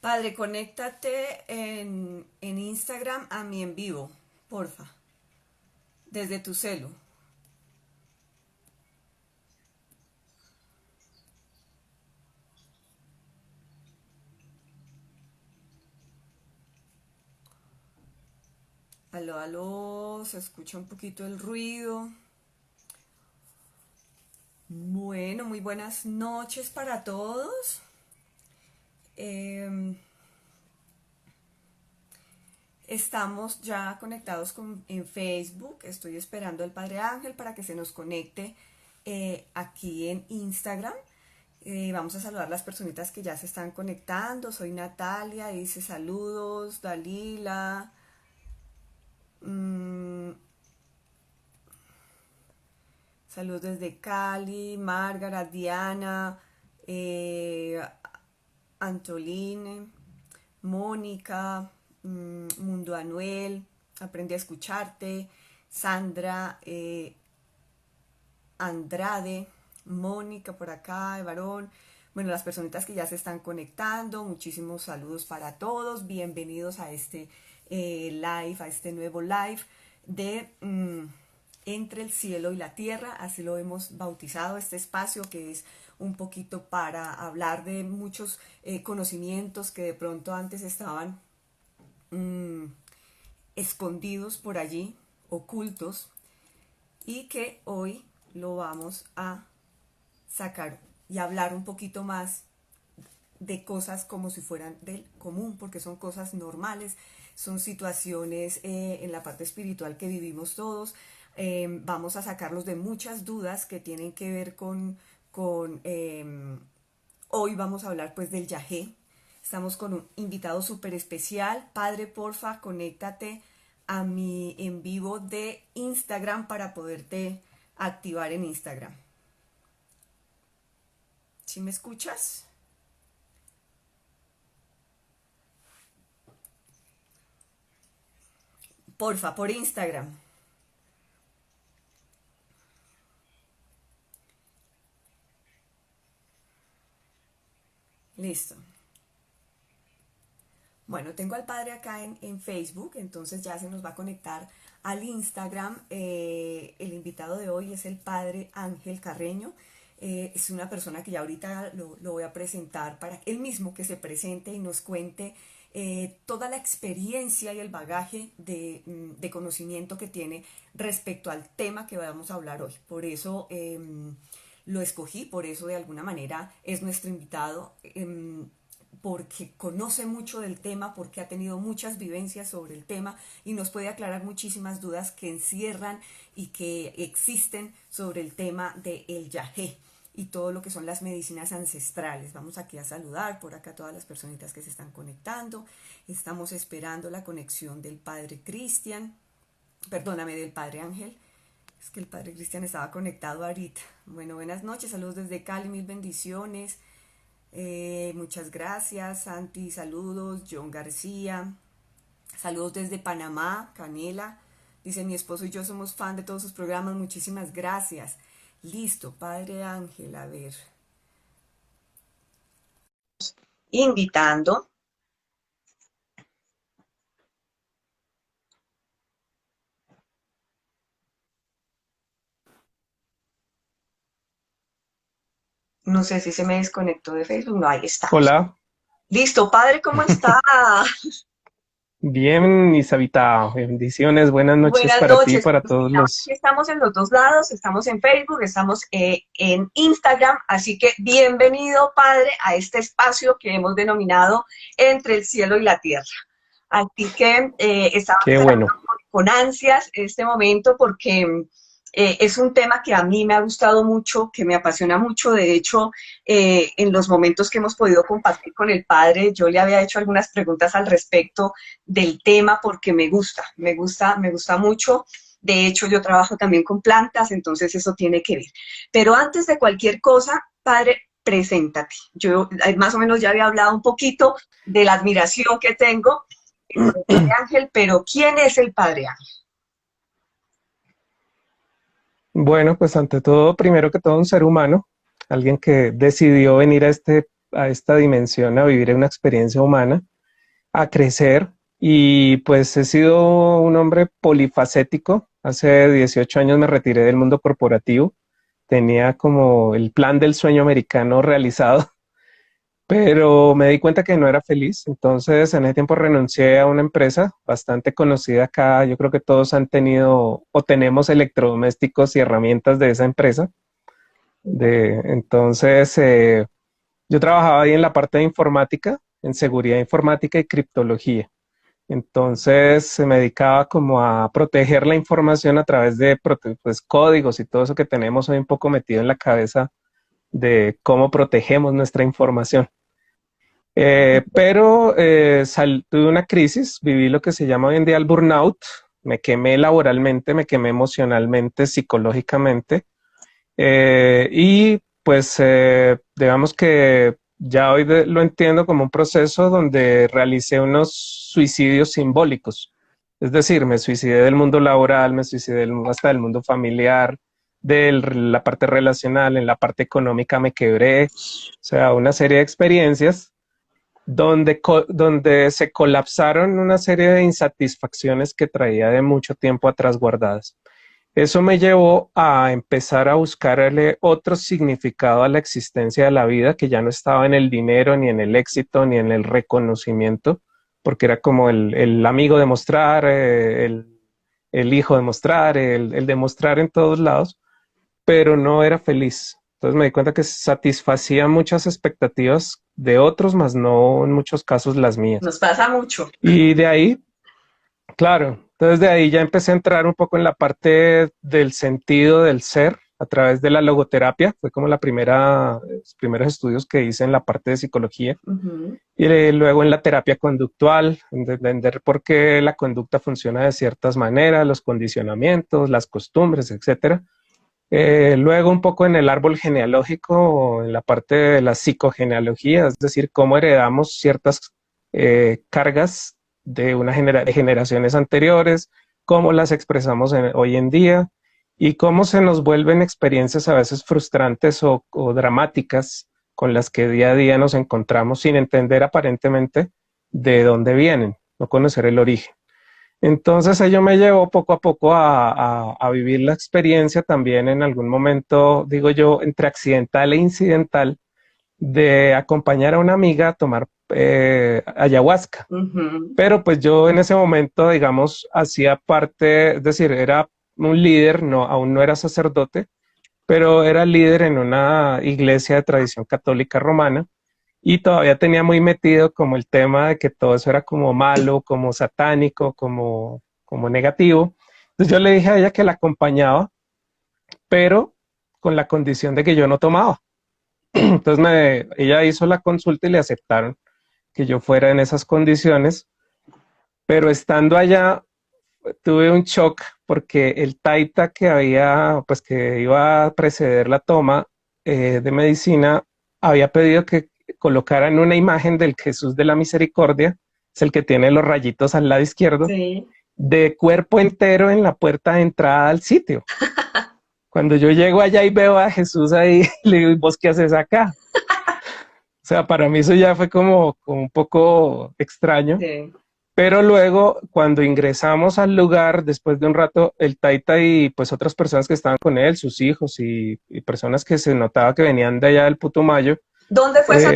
Padre, conéctate en Instagram a mi en vivo, porfa, desde tu celu. Aló, aló, se escucha un poquito el ruido. Bueno, muy buenas noches para todos. Em, Estamos ya conectados en Facebook. Estoy esperando al Padre Ángel para que se nos conecte aquí en Instagram. Vamos a saludar a las personitas que ya se están conectando. Soy Natalia, dice saludos, Dalila. mm, Saludos desde Cali, Márgara, Diana, eh, Antoline, Mónica, Mundo Anuel, Aprendí a escucharte, Sandra, Andrade, Mónica por acá, Varón. Bueno, las personitas que ya se están conectando, muchísimos saludos para todos. Bienvenidos a este live, a este nuevo live de Entre el cielo y la tierra. Así lo hemos bautizado este espacio, que es un poquito para hablar de muchos conocimientos que de pronto antes estaban mm, escondidos por allí, ocultos, y que hoy lo vamos a sacar y hablar un poquito más de cosas como si fueran del común, porque son cosas normales, son situaciones en la parte espiritual que vivimos todos. Vamos a sacarlos de muchas dudas que tienen que ver con hoy vamos a hablar pues del yagé. Estamos con un invitado súper especial. Padre, porfa, conéctate a mi en vivo de Instagram para poderte activar en Instagram. ¿Sí me escuchas? Porfa, por Instagram. Listo. Bueno, tengo al padre acá en Facebook, entonces ya se nos va a conectar al Instagram. El invitado de hoy es el padre Ángel Carreño. Es una persona que ya ahorita lo voy a presentar para él mismo que se presente y nos cuente toda la experiencia y el bagaje de conocimiento que tiene respecto al tema que vamos a hablar hoy. Por eso lo escogí, por eso de alguna manera es nuestro invitado. Porque conoce mucho del tema, porque ha tenido muchas vivencias sobre el tema y nos puede aclarar muchísimas dudas que encierran y que existen sobre el tema del yagé y todo lo que son las medicinas ancestrales. Vamos aquí a saludar por acá a todas las personitas que se están conectando. Estamos esperando la conexión del padre Cristian, perdóname, del padre Ángel. Es que el padre Cristian estaba conectado ahorita. Bueno, buenas noches, saludos desde Cali, mil bendiciones. Muchas gracias, Santi, saludos. John García, saludos desde Panamá. Canela dice: mi esposo y yo somos fan de todos sus programas, muchísimas gracias. Listo, padre Ángel, a ver, invitando. No sé si se me desconectó de Facebook. No, ahí estamos. Hola, Listo, padre, ¿cómo está? bien, Isabita, bendiciones, buenas noches Buenas para ti y noches. para Pues todos mira, aquí los... estamos en los dos lados, estamos en Facebook, estamos en Instagram, así que bienvenido, padre, a este espacio que hemos denominado Entre el cielo y la tierra. Así que estaba Qué esperando bueno, con ansias este momento porque es un tema que a mí me ha gustado mucho, que me apasiona mucho. De hecho, en los momentos que hemos podido compartir con el padre, yo le había hecho algunas preguntas al respecto del tema porque me gusta mucho. De hecho, yo trabajo también con plantas, entonces eso tiene que ver. Pero antes de cualquier cosa, padre, preséntate. Yo más o menos ya había hablado un poquito de la admiración que tengo por el Padre Ángel, pero ¿quién es el Padre Ángel? bueno, pues ante todo, primero que todo, un ser humano, alguien que decidió venir a a esta dimensión, a vivir una experiencia humana, a crecer. Y pues he sido un hombre polifacético. Hace 18 años me retiré del mundo corporativo. Tenía como el plan del sueño americano realizado, pero me di cuenta que no era feliz. Entonces en ese tiempo renuncié a una empresa bastante conocida acá. Yo creo que todos han tenido o tenemos electrodomésticos y herramientas de esa empresa. Entonces yo trabajaba ahí en la parte de informática, en seguridad informática y criptología. Entonces se me dedicaba como a proteger la información a través de pues, códigos y todo eso que tenemos hoy un poco metido en la cabeza de cómo protegemos nuestra información. Tuve una crisis, viví lo que se llama hoy en día el burnout, me quemé laboralmente, me quemé emocionalmente, psicológicamente, y pues digamos que ya hoy lo entiendo como un proceso donde realicé unos suicidios simbólicos. Es decir, me suicidé del mundo laboral, me suicidé hasta del mundo familiar, de la parte relacional, en la parte económica me quebré, o sea, una serie de experiencias donde se colapsaron una serie de insatisfacciones que traía de mucho tiempo atrás guardadas. Eso me llevó a empezar a buscarle otro significado a la existencia de la vida, que ya no estaba en el dinero, ni en el éxito, ni en el reconocimiento, porque era como el amigo de mostrar, el hijo de mostrar, el demostrar en todos lados, pero no era feliz. Entonces me di cuenta que satisfacía muchas expectativas de otros, más no en muchos casos las mías. Nos pasa mucho. Y de ahí, claro, entonces de ahí ya empecé a entrar un poco en la parte del sentido del ser a través de la logoterapia. Fue como los primeros estudios que hice en la parte de psicología. Y luego en la terapia conductual, entender por qué la conducta funciona de ciertas maneras, los condicionamientos, las costumbres, etcétera. Luego un poco en el árbol genealógico, en la parte de la psicogenealogía, es decir, cómo heredamos ciertas cargas de de generaciones anteriores, cómo las expresamos hoy en día y cómo se nos vuelven experiencias a veces frustrantes o dramáticas con las que día a día nos encontramos sin entender aparentemente de dónde vienen, no conocer el origen. Entonces ello me llevó poco a poco a vivir la experiencia también en algún momento, digo yo, entre accidental e incidental, de acompañar a una amiga a tomar ayahuasca. Pero pues yo en ese momento, digamos, hacía parte, es decir, era un líder, aún no era sacerdote, pero era líder en una iglesia de tradición católica romana. Y todavía tenía muy metido como el tema de que todo eso era como malo, como satánico, como negativo. Entonces yo le dije a ella que la acompañaba, pero con la condición de que yo no tomaba. Entonces ella hizo la consulta y le aceptaron que yo fuera en esas condiciones, pero estando allá tuve un shock porque el taita pues que iba a preceder la toma de medicina, había pedido que colocaran una imagen del Jesús de la Misericordia, es el que tiene los rayitos al lado izquierdo, sí, de cuerpo entero en la puerta de entrada al sitio. Cuando yo llego allá y veo a Jesús ahí, le digo, ¿vos qué haces acá? O sea, para mí eso ya fue como un poco extraño. Sí. Pero luego, cuando ingresamos al lugar, después de un rato, el taita y pues otras personas que estaban con él, sus hijos y personas que se notaba que venían de allá del Putumayo. ¿Dónde fue esa?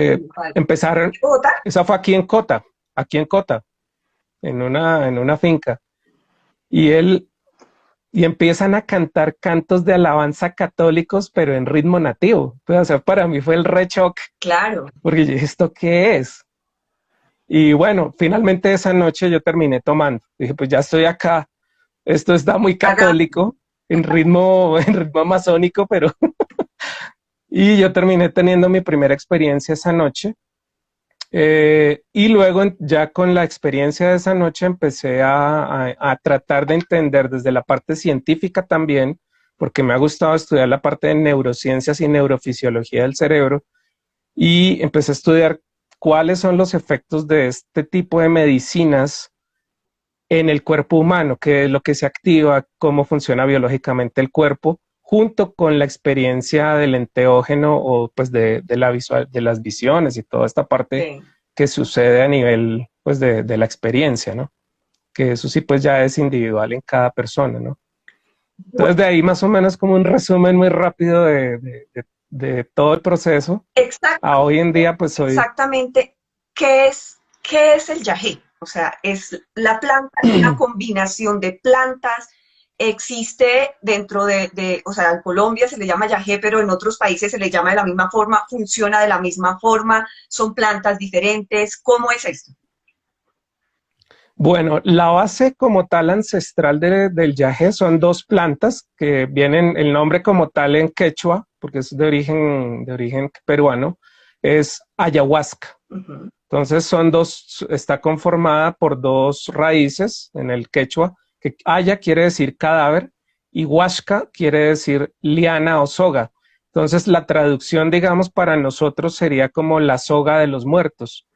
Empezaron. ¿Bogotá? Esa fue aquí en Cota, en una finca. Y empiezan a cantar cantos de alabanza católicos, pero en ritmo nativo. Entonces, o sea, para mí fue el re shock. Claro. Porque yo dije, ¿esto qué es? Y bueno, finalmente esa noche yo terminé tomando. Dije, pues ya estoy acá. Esto está muy católico, en ritmo masónico, pero... Y yo terminé teniendo mi primera experiencia esa noche. Y luego ya con la experiencia de esa noche empecé a tratar de entender desde la parte científica también, porque me ha gustado estudiar la parte de neurociencias y neurofisiología del cerebro, y empecé a estudiar cuáles son los efectos de este tipo de medicinas en el cuerpo humano, qué es lo que se activa, cómo funciona biológicamente el cuerpo, junto con la experiencia del enteógeno o pues de la de las visiones y toda esta parte Sí. que sucede a nivel pues de la experiencia, ¿no? Que eso sí pues ya es individual en cada persona, ¿no? Entonces de ahí más o menos como un resumen muy rápido de todo el proceso. A hoy en día pues soy... Exactamente, qué es el yagé? O sea, es la planta, es una combinación de plantas, existe dentro o sea, en Colombia se le llama yagé, pero en otros países se le llama de la misma forma, funciona de la misma forma, son plantas diferentes, ¿cómo es esto? Bueno, la base como tal ancestral del yagé son dos plantas que vienen, el nombre como tal en quechua, porque es de origen peruano, es ayahuasca. Ujú. Entonces son dos, está conformada por dos raíces en el quechua, que haya quiere decir cadáver y huasca quiere decir liana o soga. Entonces la traducción, digamos, para nosotros sería como la soga de los muertos,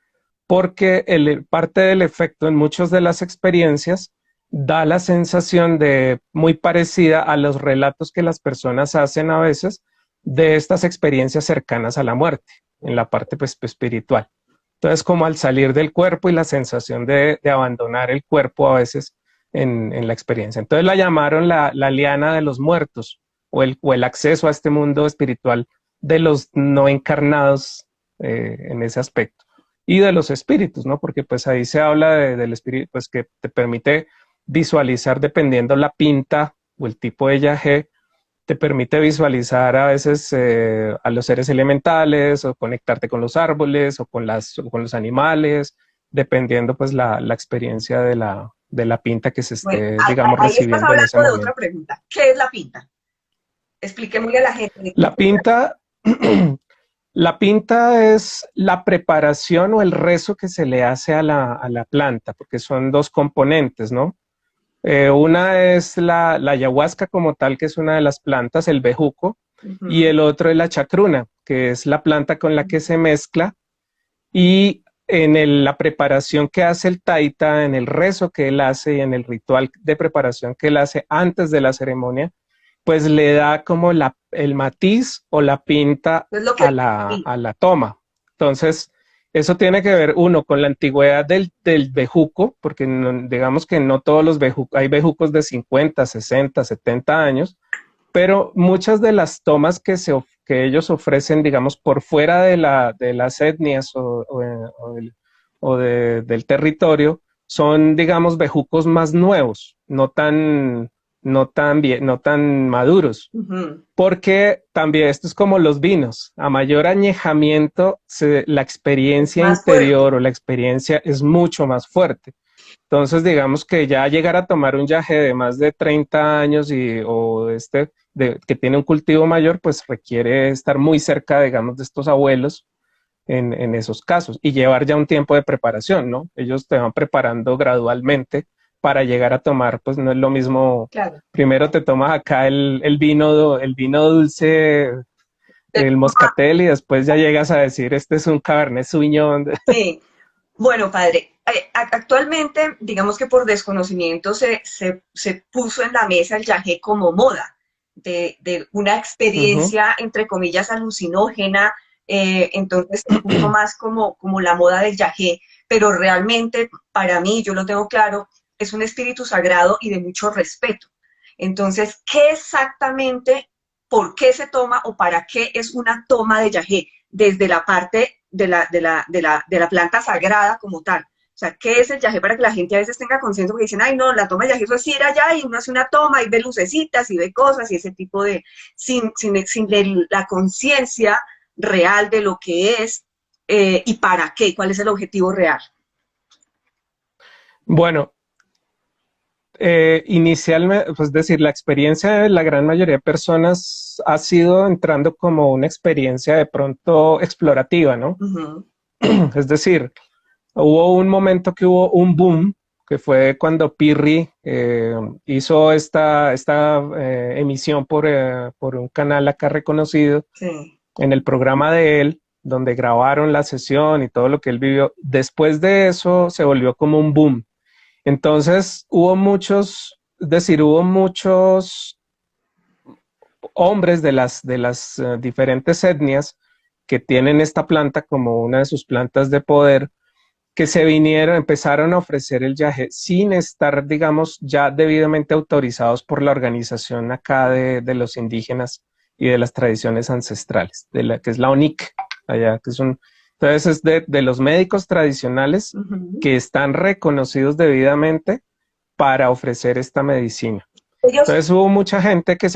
porque parte del efecto en muchas de las experiencias da la sensación de muy parecida a los relatos que las personas hacen a veces de estas experiencias cercanas a la muerte, en la parte pues, espiritual. Entonces, como al salir del cuerpo y la sensación de abandonar el cuerpo a veces en la experiencia. Entonces la llamaron la liana de los muertos o el acceso a este mundo espiritual de los no encarnados en ese aspecto y de los espíritus, ¿no? Porque pues ahí se habla del espíritu, pues que te permite visualizar dependiendo la pinta o el tipo de yagé, te permite visualizar a veces a los seres elementales o conectarte con los árboles o con los animales, dependiendo pues la experiencia de la pinta que se Bueno, esté, digamos, ahí estás recibiendo en ese hablando de otra momento. pregunta. ¿Qué es la pinta? Expliquémosle a la gente de qué La se trata. pinta, la pinta es la preparación o el rezo que se le hace a a la planta, porque son dos componentes, ¿no? Una es la ayahuasca como tal, que es una de las plantas, el bejuco, y Ujú. el otro es la chacruna, que es la planta con la que se mezcla. Y en la preparación que hace el taita, en el rezo que él hace y en el ritual de preparación que él hace antes de la ceremonia, pues le da como el matiz o la pinta Es lo que a la toma. Entonces, eso tiene que ver, uno, con la antigüedad del bejuco, porque digamos que no todos los bejucos, hay bejucos de 50, 60, 70 años, pero muchas de las tomas que ellos ofrecen, digamos, por fuera de las etnias del territorio, son, digamos, bejucos más nuevos, no tan maduros, Ujú. porque también esto es como los vinos, a mayor añejamiento, la Es experiencia más fuerte. interior o la experiencia es mucho más fuerte. Entonces, digamos que ya llegar a tomar un yaje de más de 30 años o que tiene un cultivo mayor, pues requiere estar muy cerca, digamos, de estos abuelos en esos casos y llevar ya un tiempo de preparación, ¿no? Ellos te van preparando gradualmente para llegar a tomar, pues no es lo mismo. Claro. Primero te tomas acá el vino dulce, el moscatel, y después ya llegas a decir, este es un Cabernet Sauvignon. Sí, bueno, padre, actualmente, digamos que por desconocimiento se puso en la mesa el yagé como moda, de una Ujú. experiencia, entre comillas, alucinógena, entonces se puso más como la moda del yagé, pero realmente, para mí, yo lo tengo claro, es un espíritu sagrado y de mucho respeto. Entonces, ¿qué exactamente, por qué se toma o para qué es una toma de yagé? Desde la parte de la planta sagrada como tal. O sea, ¿qué es el yagé para que la gente a veces tenga conciencia? Porque dicen, ay, no, la toma de yagé eso es ir allá y uno hace una toma y ve lucecitas y ve cosas y ese tipo de, sin la conciencia real de lo que es y para qué, cuál es el objetivo real. Bueno, inicialmente, pues decir, la experiencia de la gran mayoría de personas ha sido entrando como una experiencia de pronto explorativa, ¿no? Uh -huh. Es decir, hubo un momento que hubo un boom, que fue cuando Pirri hizo esta emisión por un canal acá reconocido Sí. en el programa de él, donde grabaron la sesión y todo lo que él vivió. Después de eso se volvió como un boom. Entonces hubo muchos, es decir, hubo muchos hombres de las diferentes etnias que tienen esta planta como una de sus plantas de poder, que empezaron a ofrecer el yagé sin estar, digamos, ya debidamente autorizados por la organización acá de los indígenas y de las tradiciones ancestrales, que es la ONIC, allá, entonces es de los médicos tradicionales Ujú. que están reconocidos debidamente para ofrecer esta medicina. Ellos, Entonces hubo mucha gente que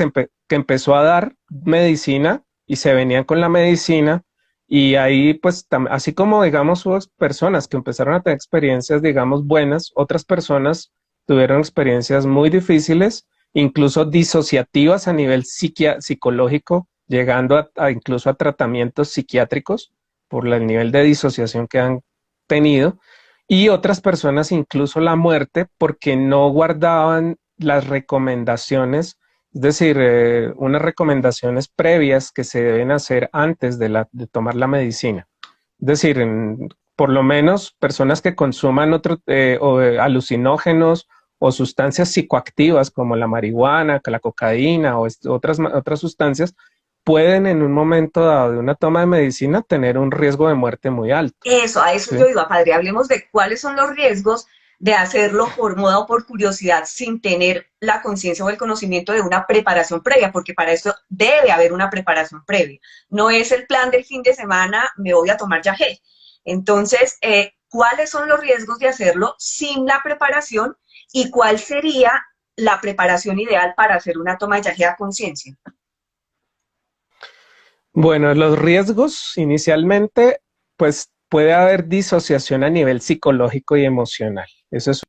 empezó a dar medicina y se venían con la medicina y ahí pues así como digamos hubo personas que empezaron a tener experiencias digamos buenas, otras personas tuvieron experiencias muy difíciles, incluso disociativas a nivel psicológico, llegando incluso a tratamientos psiquiátricos por el nivel de disociación que han tenido, y otras personas incluso la muerte porque no guardaban las recomendaciones, es decir, unas recomendaciones previas que se deben hacer antes de tomar la medicina. Es decir, por lo menos personas que consuman alucinógenos o sustancias psicoactivas como la marihuana, la cocaína o otras sustancias, pueden en un momento dado de una toma de medicina tener un riesgo de muerte muy alto. eso, a eso ¿Sí? yo iba, padre. Hablemos de cuáles son los riesgos de hacerlo por moda o por curiosidad sin tener la conciencia o el conocimiento de una preparación previa, porque para eso debe haber una preparación previa. No es el plan del fin de semana, me voy a tomar yagé. Entonces, ¿cuáles son los riesgos de hacerlo sin la preparación y cuál sería la preparación ideal para hacer una toma de yagé a conciencia? Bueno, los riesgos inicialmente, pues puede haber disociación a nivel psicológico y emocional. Ese es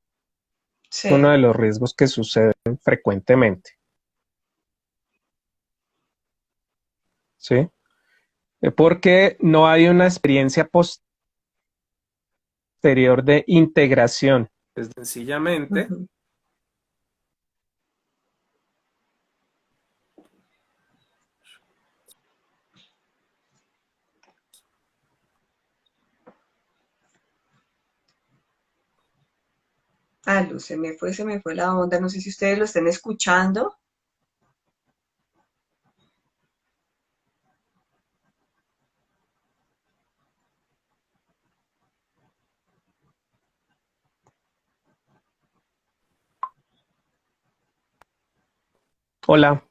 uno Sí. de los riesgos que suceden frecuentemente, ¿sí? Porque no hay una experiencia posterior de integración. Es sencillamente, Ujú. Ah, Luz, se me fue la onda. No sé si ustedes lo estén escuchando. hola,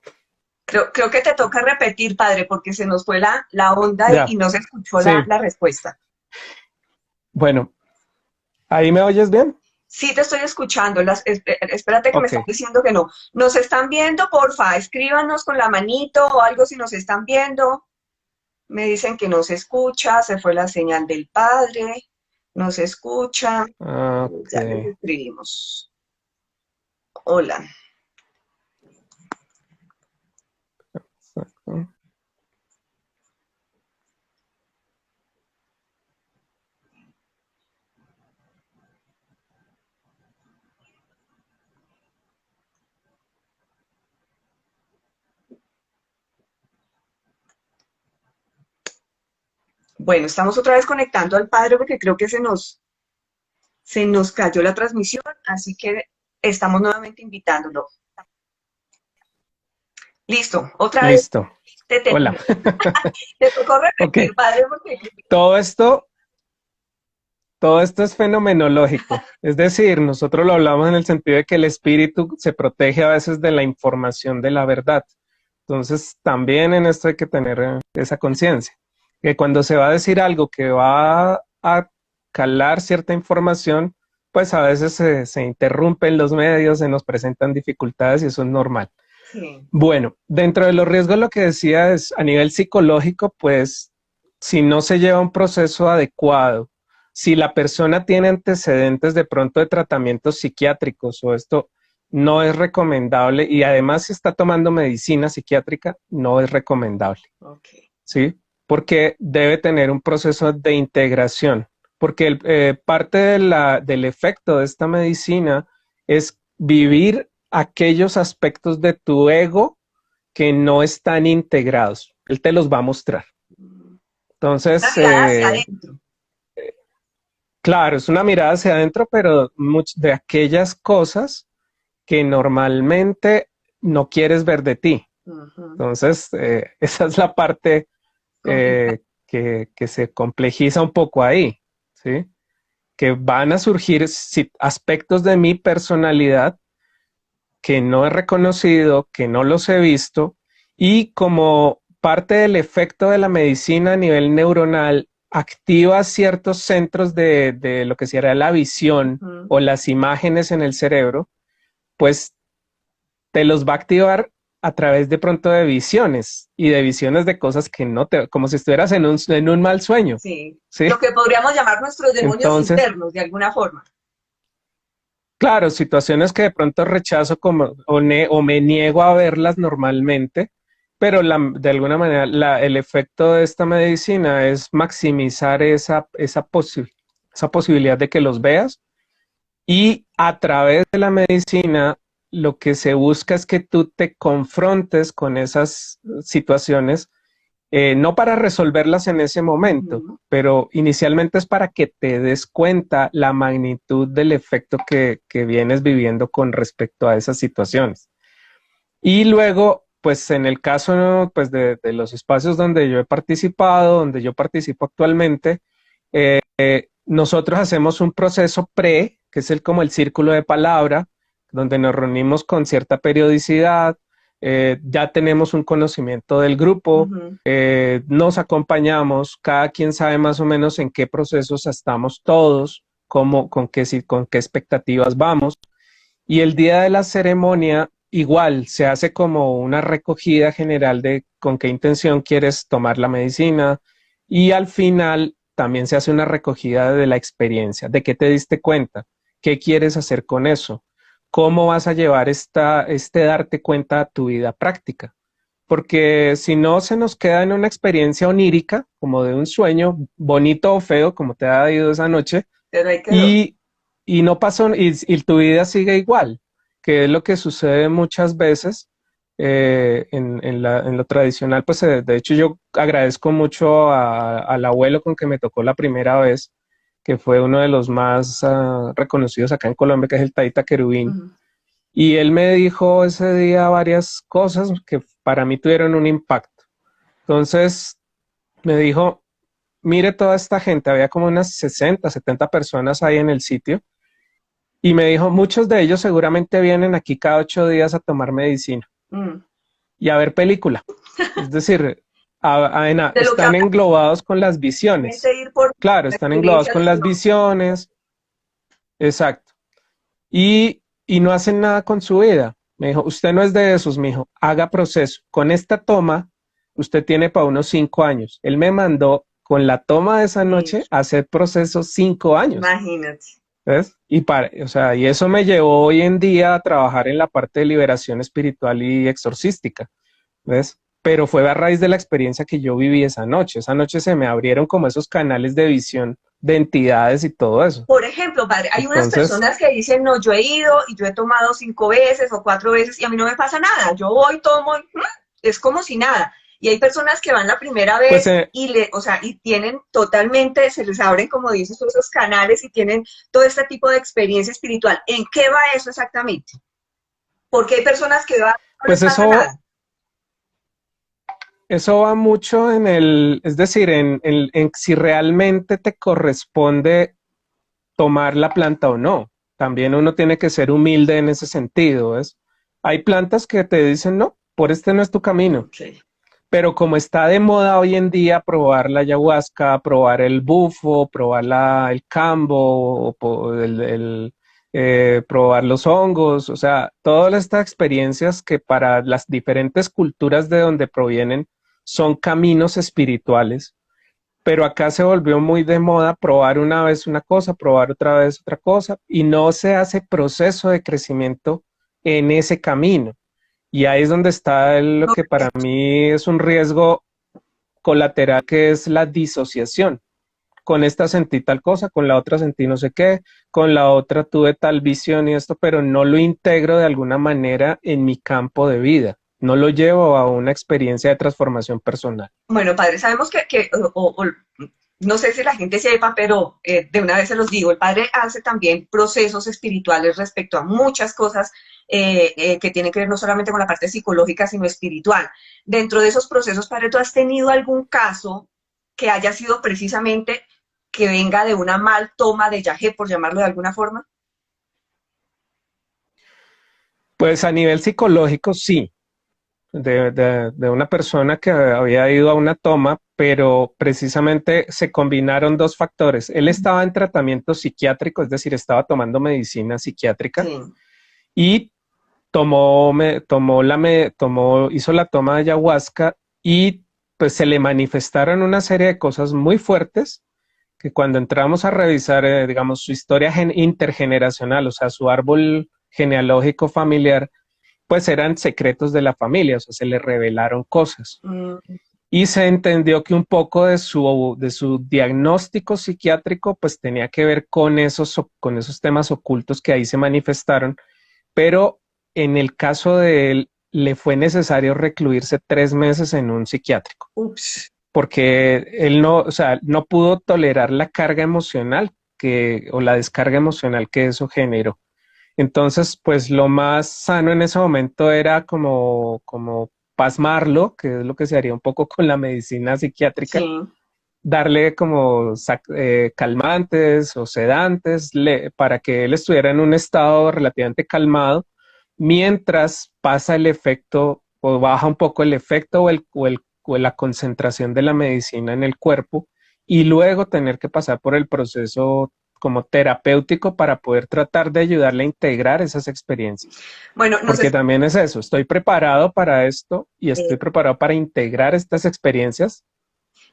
Creo que te toca repetir, padre, porque se nos fue la onda y ya, no se escuchó sí, la respuesta. bueno, ¿ahí me oyes bien? Sí te estoy escuchando. Espérate que me Ok, están diciendo que no. ¿Nos están viendo? Porfa, escríbanos con la manito o algo si nos están viendo. Me dicen que no se escucha, se fue la señal del padre, no se escucha. ok. Ya les escribimos. Hola. Bueno, estamos otra vez conectando al padre porque creo que se nos cayó la transmisión, así que estamos nuevamente invitándolo. Listo, otra vez Listo. te Hola. tenemos. Te tocó Ok, repetir, padre, porque todo esto Todo esto es fenomenológico, es decir, nosotros lo hablamos en el sentido de que el espíritu se protege a veces de la información de la verdad. Entonces, también en esto hay que tener esa conciencia, que cuando se va a decir algo que va a calar cierta información, pues a veces se interrumpen los medios, se nos presentan dificultades y eso es normal. sí. Bueno, dentro de los riesgos lo que decía es a nivel psicológico, pues si no se lleva un proceso adecuado, si la persona tiene antecedentes de pronto de tratamientos psiquiátricos o esto no es recomendable y además si está tomando medicina psiquiátrica, no es recomendable, Ok. ¿sí? Porque debe tener un proceso de integración, porque parte del efecto de esta medicina es vivir aquellos aspectos de tu ego que no están integrados. Él te los va a mostrar. Una Entonces, mirada hacia adentro. claro, es una mirada hacia adentro, pero de aquellas cosas que normalmente no quieres ver de ti. Ujú. Entonces, esa es la parte Complicado. que se complejiza un poco ahí, ¿sí? Que van a surgir aspectos de mi personalidad que no he reconocido, que no los he visto, y como parte del efecto de la medicina a nivel neuronal, activa ciertos centros de lo que sería la visión Ujú. o las imágenes en el cerebro, pues te los va a activar a través de pronto de visiones y de visiones de cosas que no te, como si estuvieras en un mal sueño, Sí. ¿sí? Lo que podríamos llamar nuestros demonios Entonces, internos, de alguna forma. claro, situaciones que de pronto rechazo como, o me niego a verlas normalmente, pero de alguna manera el efecto de esta medicina es maximizar esa posibilidad de que los veas y a través de la medicina lo que se busca es que tú te confrontes con esas situaciones, no para resolverlas en ese momento, Ujú. pero inicialmente es para que te des cuenta la magnitud del efecto que vienes viviendo con respecto a esas situaciones. Y luego, pues en el caso, ¿no? Pues de los espacios donde yo he participado, donde yo participo actualmente, nosotros hacemos un proceso que es como el círculo de palabra, donde nos reunimos con cierta periodicidad, ya tenemos un conocimiento del grupo, Ujú. nos acompañamos, cada quien sabe más o menos en qué procesos estamos todos, con qué expectativas vamos. Y el día de la ceremonia, igual, se hace como una recogida general de con qué intención quieres tomar la medicina y al final también se hace una recogida de la experiencia, de qué te diste cuenta, qué quieres hacer con eso, cómo vas a llevar este darte cuenta a tu vida práctica. Porque si no, se nos queda en una experiencia onírica, como de un sueño bonito o feo, como te ha ido esa noche, Pero ahí quedó. y, y no pasó, y tu vida sigue igual, que es lo que sucede muchas veces en lo tradicional. Pues de hecho yo agradezco mucho al abuelo con que me tocó la primera vez, que fue uno de los más reconocidos acá en Colombia, que es el Taita Querubín. Ujú. Y él me dijo ese día varias cosas que para mí tuvieron un impacto. Entonces me dijo, mire toda esta gente, había como unas 60, 70 personas ahí en el sitio, y me dijo, muchos de ellos seguramente vienen aquí cada 8 días a tomar medicina Mm. y a ver película. Es decir, De lo que están habla englobados con las la visiones. gente ir por Claro, la están englobados experiencia con de las otro. visiones, exacto. Y no hacen nada con su vida. Me dijo, usted no es de esos, mijo, haga proceso. Con esta toma, usted tiene para unos 5 años. Él me mandó con la toma de esa Sí, noche a hacer proceso 5 años. imagínate. ¿Ves? O sea, y eso me llevó hoy en día a trabajar en la parte de liberación espiritual y exorcística, ¿ves? Pero fue a raíz de la experiencia que yo viví esa noche. Esa noche se me abrieron como esos canales de visión de entidades y todo eso. Por ejemplo, padre, hay unas Entonces, personas que dicen, no, yo he ido y yo he tomado 5 veces o 4 veces y a mí no me pasa nada. Yo voy, tomo, es como si nada. Y hay personas que van la primera pues vez o sea, y tienen totalmente, se les abren, como dices, todos esos canales y tienen todo este tipo de experiencia espiritual. ¿En qué va eso exactamente? Porque hay personas que van, no les pues pasa nada. eso va mucho es decir, en si realmente te corresponde tomar la planta o no. También uno tiene que ser humilde en ese sentido, ¿ves? Hay plantas que te dicen, no, por este no es tu camino. Sí. Pero como está de moda hoy en día probar la ayahuasca, probar el bufo, probar el cambo, probar los hongos, o sea, todas estas experiencias que para las diferentes culturas de donde provienen son caminos espirituales, pero acá se volvió muy de moda probar una vez una cosa, probar otra vez otra cosa, y no se hace proceso de crecimiento en ese camino. Y ahí es donde está lo No, que para mí es un riesgo colateral, que es la disociación. Con esta sentí tal cosa, con la otra sentí no sé qué, con la otra tuve tal visión y esto, pero no lo integro de alguna manera en mi campo de vida. No lo llevo a una experiencia de transformación personal. bueno, padre, sabemos que no sé si la gente sepa, pero de una vez se los digo, el padre hace también procesos espirituales respecto a muchas cosas que tienen que ver no solamente con la parte psicológica, sino espiritual. Dentro de esos procesos, padre, ¿tú has tenido algún caso que haya sido precisamente que venga de una mal toma de yagé, por llamarlo de alguna forma? Pues a nivel psicológico, sí, de una persona que había ido a una toma, pero precisamente se combinaron dos factores. Él estaba en tratamiento psiquiátrico, es decir, estaba tomando medicina psiquiátrica Sí. y hizo la toma de ayahuasca y pues se le manifestaron una serie de cosas muy fuertes que cuando entramos a revisar, digamos, su historia intergeneracional, o sea, su árbol genealógico familiar, pues eran secretos de la familia, o sea, se le revelaron cosas. Mm, Y se entendió que un poco de su diagnóstico psiquiátrico, pues tenía que ver con esos temas ocultos que ahí se manifestaron, pero en el caso de él, le fue necesario recluirse 3 meses en un psiquiátrico, ups. porque él no, o sea, no pudo tolerar la carga emocional o la descarga emocional que eso generó. Entonces, pues lo más sano en ese momento era como pasmarlo, que es lo que se haría un poco con la medicina Sí, psiquiátrica, darle como calmantes o sedantes para que él estuviera en un estado relativamente calmado, mientras pasa el efecto o baja un poco el efecto o la concentración de la medicina en el cuerpo y luego tener que pasar por el proceso como terapéutico para poder tratar de ayudarle a integrar esas experiencias. bueno, no Porque sé. también es eso, estoy preparado para esto y estoy preparado para integrar estas experiencias.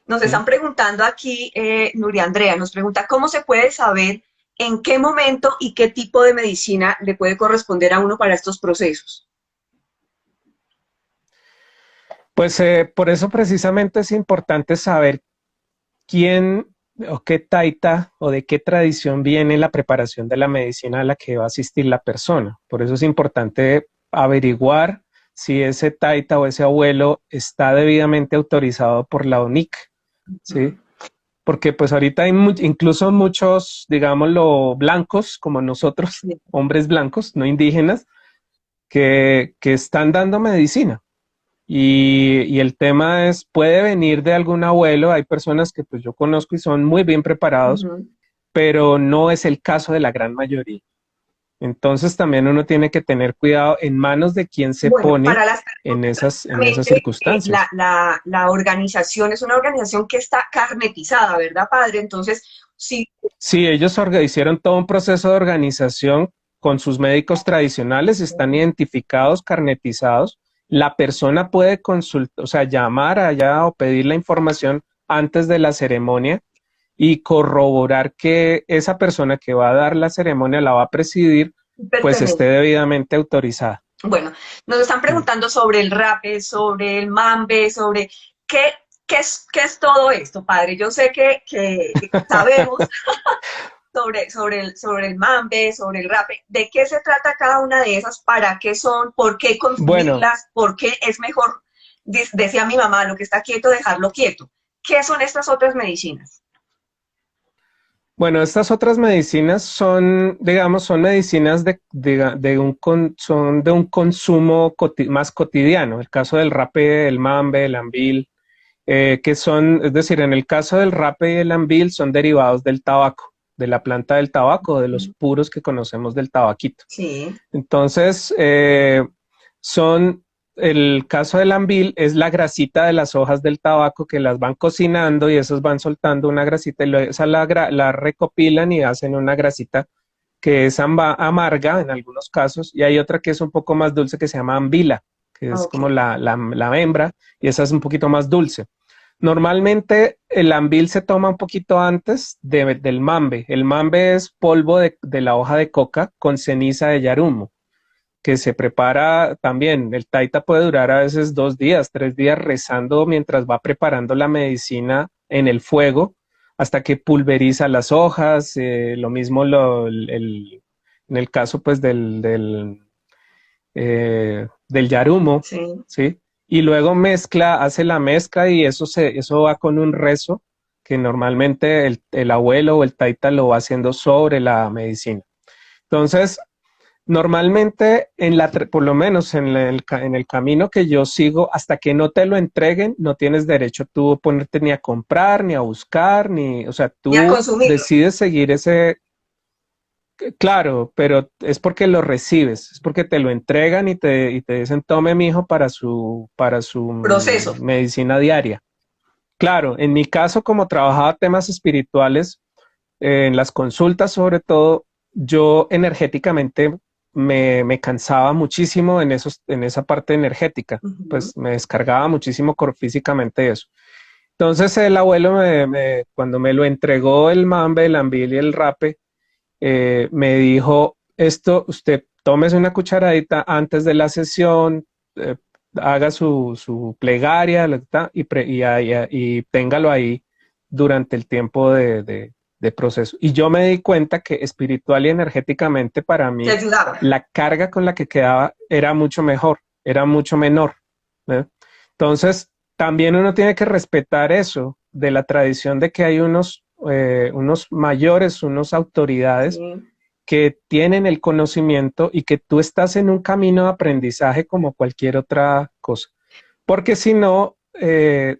Nos ¿Sí? están preguntando aquí, Nuria Andrea, nos pregunta cómo se puede saber en qué momento y qué tipo de medicina le puede corresponder a uno para estos procesos. Pues por eso precisamente es importante saber quién o qué taita o de qué tradición viene la preparación de la medicina a la que va a asistir la persona. Por eso es importante averiguar si ese taita o ese abuelo está debidamente autorizado por la ONIC, ¿sí? Porque pues ahorita hay incluso muchos, digámoslo, blancos como nosotros, Sí, hombres blancos, no indígenas, que están dando medicina. Y el tema es, puede venir de algún abuelo, hay personas que pues yo conozco y son muy bien preparados, ujú. pero no es el caso de la gran mayoría. Entonces también uno tiene que tener cuidado en manos de quien se Bueno, pone para las en esas personas, circunstancias. la organización es una organización que está carnetizada, ¿verdad, padre? Entonces, sí, Sí, ellos hicieron todo un proceso de organización con sus médicos tradicionales, están identificados, carnetizados. La persona puede consultar, o sea, llamar allá o pedir la información antes de la ceremonia y corroborar que esa persona que va a dar la ceremonia, la va a presidir, pues esté pertenece. debidamente autorizada. Bueno, nos están Mm. preguntando sobre el rape, sobre el mambe, sobre qué, qué es todo esto, padre. Yo sé que sabemos sobre el mambe, sobre el rape, de qué se trata cada una de esas, para qué son, por qué Bueno, consumirlas, por qué es mejor, decía mi mamá, lo que está quieto, dejarlo quieto. ¿Qué son estas otras medicinas? bueno, estas otras medicinas son, digamos, son medicinas son de un consumo más cotidiano. El caso del rape, el mambe, el ambil, que son, es decir, en el caso del rape y el ambil son derivados del tabaco, de la planta del tabaco, de los puros que conocemos del tabaquito. Sí, Entonces, son, el caso del ambil es la grasita de las hojas del tabaco que las van cocinando y esos van soltando una grasita y esa la recopilan y hacen una grasita que es amarga en algunos casos y hay otra que es un poco más dulce que se llama ambila, que es ok. como la hembra y esa es un poquito más dulce. Normalmente el ambil se toma un poquito antes del mambe. El mambe es polvo de la hoja de coca con ceniza de yarumo que se prepara también. El taita puede durar a veces 2 días, 3 días rezando mientras va preparando la medicina en el fuego hasta que pulveriza las hojas. Lo mismo en el caso pues del yarumo, Sí. ¿sí? Y luego hace la mezcla y eso va con un rezo que normalmente el abuelo o el taita lo va haciendo sobre la medicina. Entonces, normalmente, por lo menos en el camino que yo sigo, hasta que no te lo entreguen, no tienes derecho tú a ponerte ni a comprar, ni a buscar, o sea, Ni a tú consumirlo. decides seguir ese, claro, pero es porque lo recibes, es porque te lo entregan y te dicen, tome mijo para su Proceso. medicina diaria. Claro, en mi caso, como trabajaba temas espirituales, en las consultas sobre todo, yo energéticamente me cansaba muchísimo en esa parte energética, Ujú. pues me descargaba muchísimo físicamente eso. Entonces el abuelo cuando me lo entregó el mambe, el ambil y el rape, me dijo, esto usted tómese una cucharadita antes de la sesión, eh, haga su plegaria y téngalo ahí durante el tiempo de proceso. Y yo me di cuenta que espiritual y energéticamente para Te mí ayudaba. la carga con la que quedaba era mucho mejor, era mucho menor. ¿Eh? Entonces, también uno tiene que respetar eso de la tradición de que hay unos mayores, unas autoridades Sí. que tienen el conocimiento y que tú estás en un camino de aprendizaje como cualquier otra cosa. Porque si no,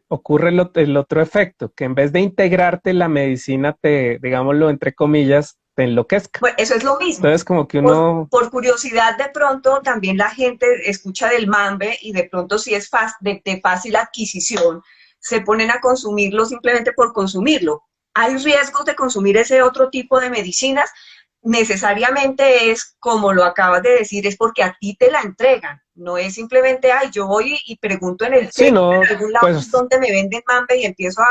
ocurre el otro efecto, que en vez de integrarte, la medicina te, digámoslo entre comillas, te enloquezca. Bueno, eso es lo mismo. Entonces, como que uno, Por curiosidad, de pronto también la gente escucha del mambe y de pronto si es de fácil adquisición, se ponen a consumirlo simplemente por consumirlo. Hay riesgos de consumir ese otro tipo de medicinas. Necesariamente es, como lo acabas de decir, es porque a ti te la entregan. No es simplemente, ay, yo voy y pregunto en el si TEC, no, en algún lado pues donde me venden mambe y empiezo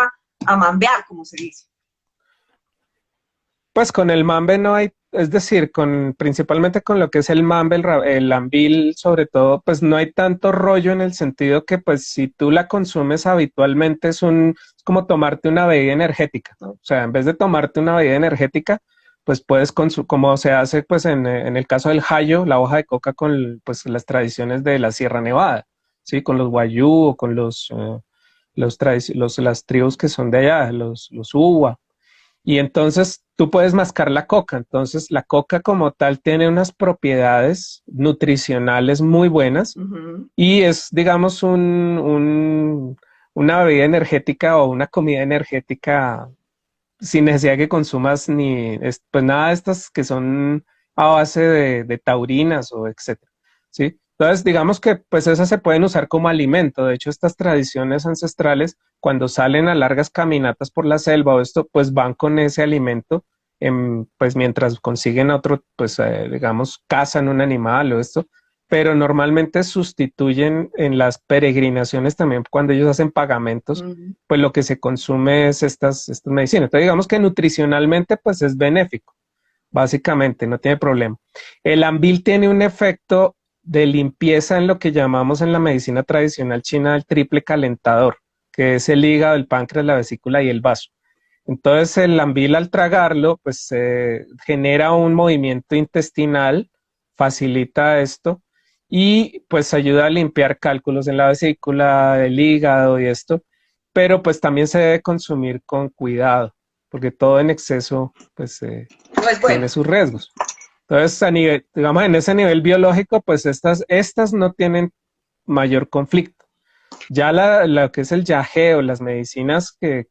a mambear, como se dice. Pues con el mambe no hay, es decir, principalmente con lo que es el mambe, el ambil, sobre todo, pues no hay tanto rollo en el sentido que, pues, si tú la consumes habitualmente es como tomarte una bebida energética, ¿no? O sea, en vez de tomarte una bebida energética, pues puedes consumir, como se hace, pues, en el caso del hayo, la hoja de coca con, pues, las tradiciones de la Sierra Nevada, ¿sí? Con los guayú o con las tribus que son de allá, los uwa. Y entonces tú puedes mascar la coca. Entonces la coca como tal tiene unas propiedades nutricionales muy buenas Ujú. y es, digamos, una bebida energética o una comida energética sin necesidad de que consumas pues nada de estas que son a base de taurinas o etcétera, ¿sí? Entonces, digamos que pues esas se pueden usar como alimento. De hecho, estas tradiciones ancestrales, cuando salen a largas caminatas por la selva o esto, pues van con ese alimento, pues mientras consiguen otro, pues digamos, cazan un animal o esto, pero normalmente sustituyen en las peregrinaciones también cuando ellos hacen pagamentos Ujú. pues lo que se consume es estas medicinas. Entonces digamos que nutricionalmente pues es benéfico, básicamente, no tiene problema. El ambil tiene un efecto de limpieza en lo que llamamos en la medicina tradicional china el triple calentador, que es el hígado, el páncreas, la vesícula y el vaso. Entonces el ambil al tragarlo pues genera un movimiento intestinal, facilita esto y pues ayuda a limpiar cálculos en la vesícula, el hígado y esto, pero pues también se debe consumir con cuidado, porque todo en exceso pues No es bueno. tiene sus riesgos. Entonces, digamos, en ese nivel biológico, pues estas no tienen mayor conflicto. Ya lo que es el yagé o las medicinas que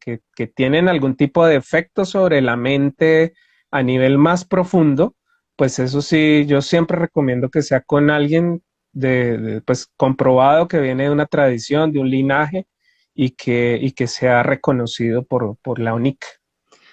tienen algún tipo de efecto sobre la mente a nivel más profundo, pues eso sí, yo siempre recomiendo que sea con alguien pues comprobado que viene de una tradición, de un linaje y que sea reconocido por la UNIC.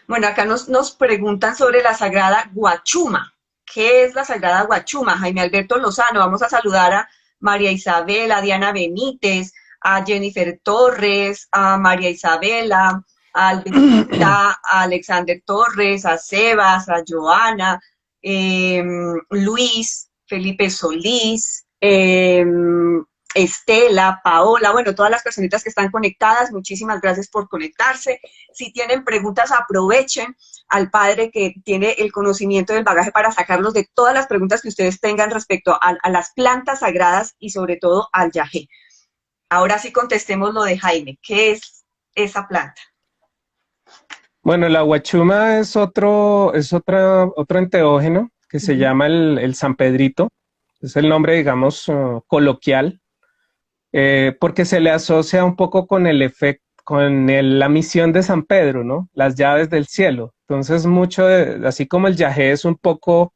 Bueno, acá nos preguntan sobre la Sagrada Guachuma. ¿Qué es la Sagrada Guachuma? Jaime Alberto Lozano, vamos a saludar a María Isabel, a Diana Benítez, a Jennifer Torres, a María Isabela, a Alberta, a Alexander Torres, a Sebas, a Joana, Luis, Felipe Solís, Estela, Paola, bueno, todas las personitas que están conectadas, muchísimas gracias por conectarse. Si tienen preguntas, aprovechen al padre que tiene el conocimiento del bagaje para sacarlos de todas las preguntas que ustedes tengan respecto a las plantas sagradas y sobre todo al yagé. Ahora sí contestemos lo de Jaime. ¿Qué es esa planta? Bueno, la guachuma otro enteógeno que se Ujú. llama el San Pedrito. Es el nombre, digamos, coloquial, porque se le asocia un poco con el efecto, la misión de San Pedro, ¿no? Las llaves del cielo. Entonces, así como el yagé es un poco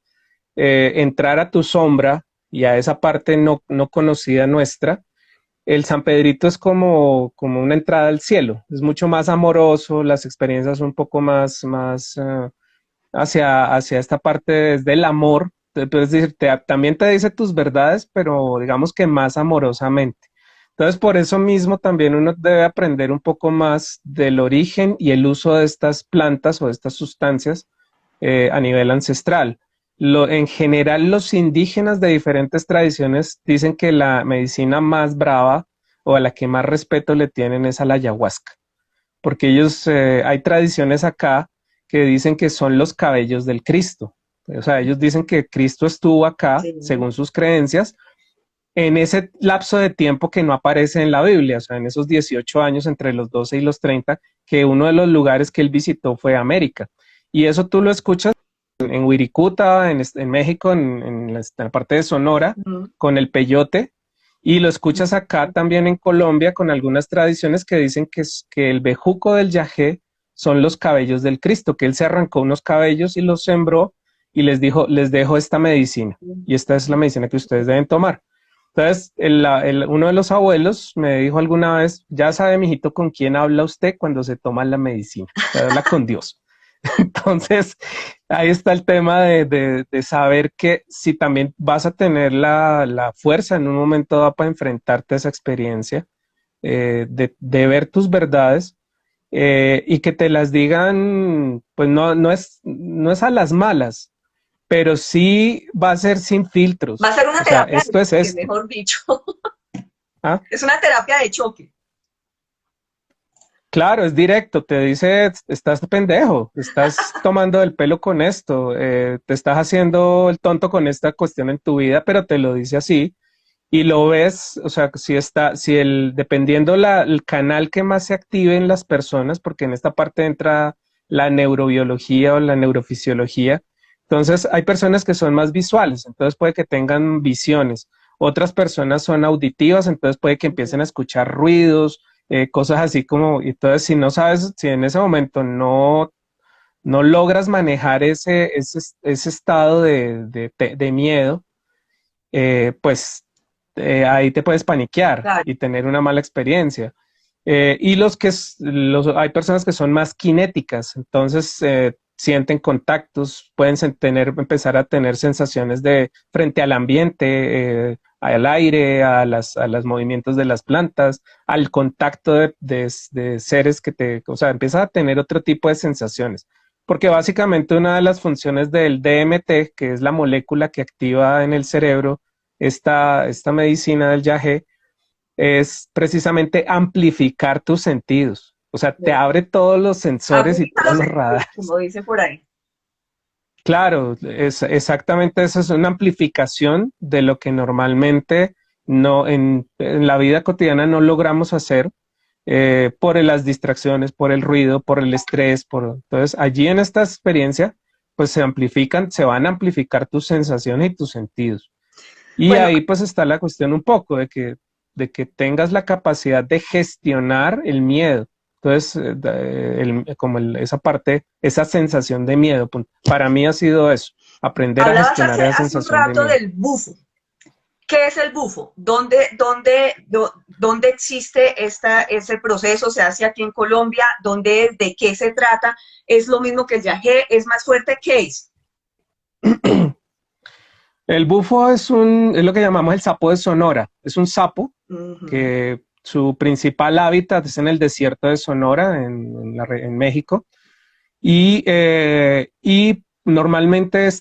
entrar a tu sombra y a esa parte no conocida nuestra, el San Pedrito es como una entrada al cielo. Es mucho más amoroso, las experiencias un poco más hacia esta parte desde el amor. Entonces, decir, también te dice tus verdades, pero digamos que más amorosamente. Entonces, por eso mismo también uno debe aprender un poco más del origen y el uso de estas plantas o de estas sustancias a nivel ancestral. En general, los indígenas de diferentes tradiciones dicen que la medicina más brava o a la que más respeto le tienen es a la ayahuasca, porque hay tradiciones acá que dicen que son los cabellos del Cristo. O sea, ellos dicen que Cristo estuvo acá, Sí. según sus creencias, en ese lapso de tiempo que no aparece en la Biblia, o sea, en esos 18 años entre los 12 y los 30, que uno de los lugares que él visitó fue América. Y eso tú lo escuchas en Wirikuta, en México, en la parte de Sonora, Ujú. con el peyote, y lo escuchas acá Ujú. también en Colombia con algunas tradiciones que dicen que el bejuco del yagé son los cabellos del Cristo, que él se arrancó unos cabellos y los sembró y les dijo, les dejo esta medicina, y esta es la medicina que ustedes deben tomar. Entonces, uno de los abuelos me dijo alguna vez, ya sabe, mijito, con quién habla usted cuando se toma la medicina, se habla con Dios. Entonces, ahí está el tema de saber que si también vas a tener la fuerza en un momento dado para enfrentarte a esa experiencia, de ver tus verdades y que te las digan, pues no es a las malas, pero sí va a ser sin Va a filtros. ser una O sea, terapia de esto es choque, esto. mejor dicho. ¿Ah? Es una terapia de choque. Claro, es directo, te dice, estás pendejo, estás tomando el pelo con esto, te estás haciendo el tonto con esta cuestión en tu vida, pero te lo dice así y lo ves, o sea, dependiendo el canal que más se active en las personas, porque en esta parte entra la neurobiología o la neurofisiología, entonces hay personas que son más visuales, entonces puede que tengan visiones, otras personas son auditivas, entonces puede que empiecen a escuchar ruidos, cosas así como, entonces si no sabes, si en ese momento no logras manejar ese estado de miedo, pues ahí te puedes paniquear Claro. y tener una mala experiencia. Hay personas que son más kinéticas, entonces sienten contactos, pueden empezar a tener sensaciones de frente al ambiente, al aire, a los movimientos de las plantas, al contacto de seres o sea, empiezas a tener otro tipo de sensaciones. Porque básicamente una de las funciones del DMT, que es la molécula que activa en el cerebro esta medicina del yagé, es precisamente amplificar tus sentidos. O sea, te abre todos los sensores y Agudiza todos los los sentidos, radares. como dice por ahí. Claro, exactamente eso es una amplificación de lo que normalmente no en la vida cotidiana no logramos hacer por las distracciones, por el ruido, por el estrés. Entonces, allí en esta experiencia, pues se van a amplificar tus sensaciones y tus sentidos. Y Bueno, ahí pues está la cuestión un poco de que tengas la capacidad de gestionar el miedo. Entonces, esa parte, esa sensación de miedo, para mí ha sido eso, aprender a hablabas gestionar esa hace un sensación de rato miedo. del bufo. ¿Qué es el bufo? ¿Dónde existe ese proceso? ¿Se hace aquí en Colombia? ¿Dónde es? ¿De qué se trata? ¿Es lo mismo que el yagé? ¿Es más fuerte? ¿Qué es? El bufo es lo que llamamos el sapo de Sonora. Es un sapo Ujú. que su principal hábitat es en el desierto de Sonora, en México. Y normalmente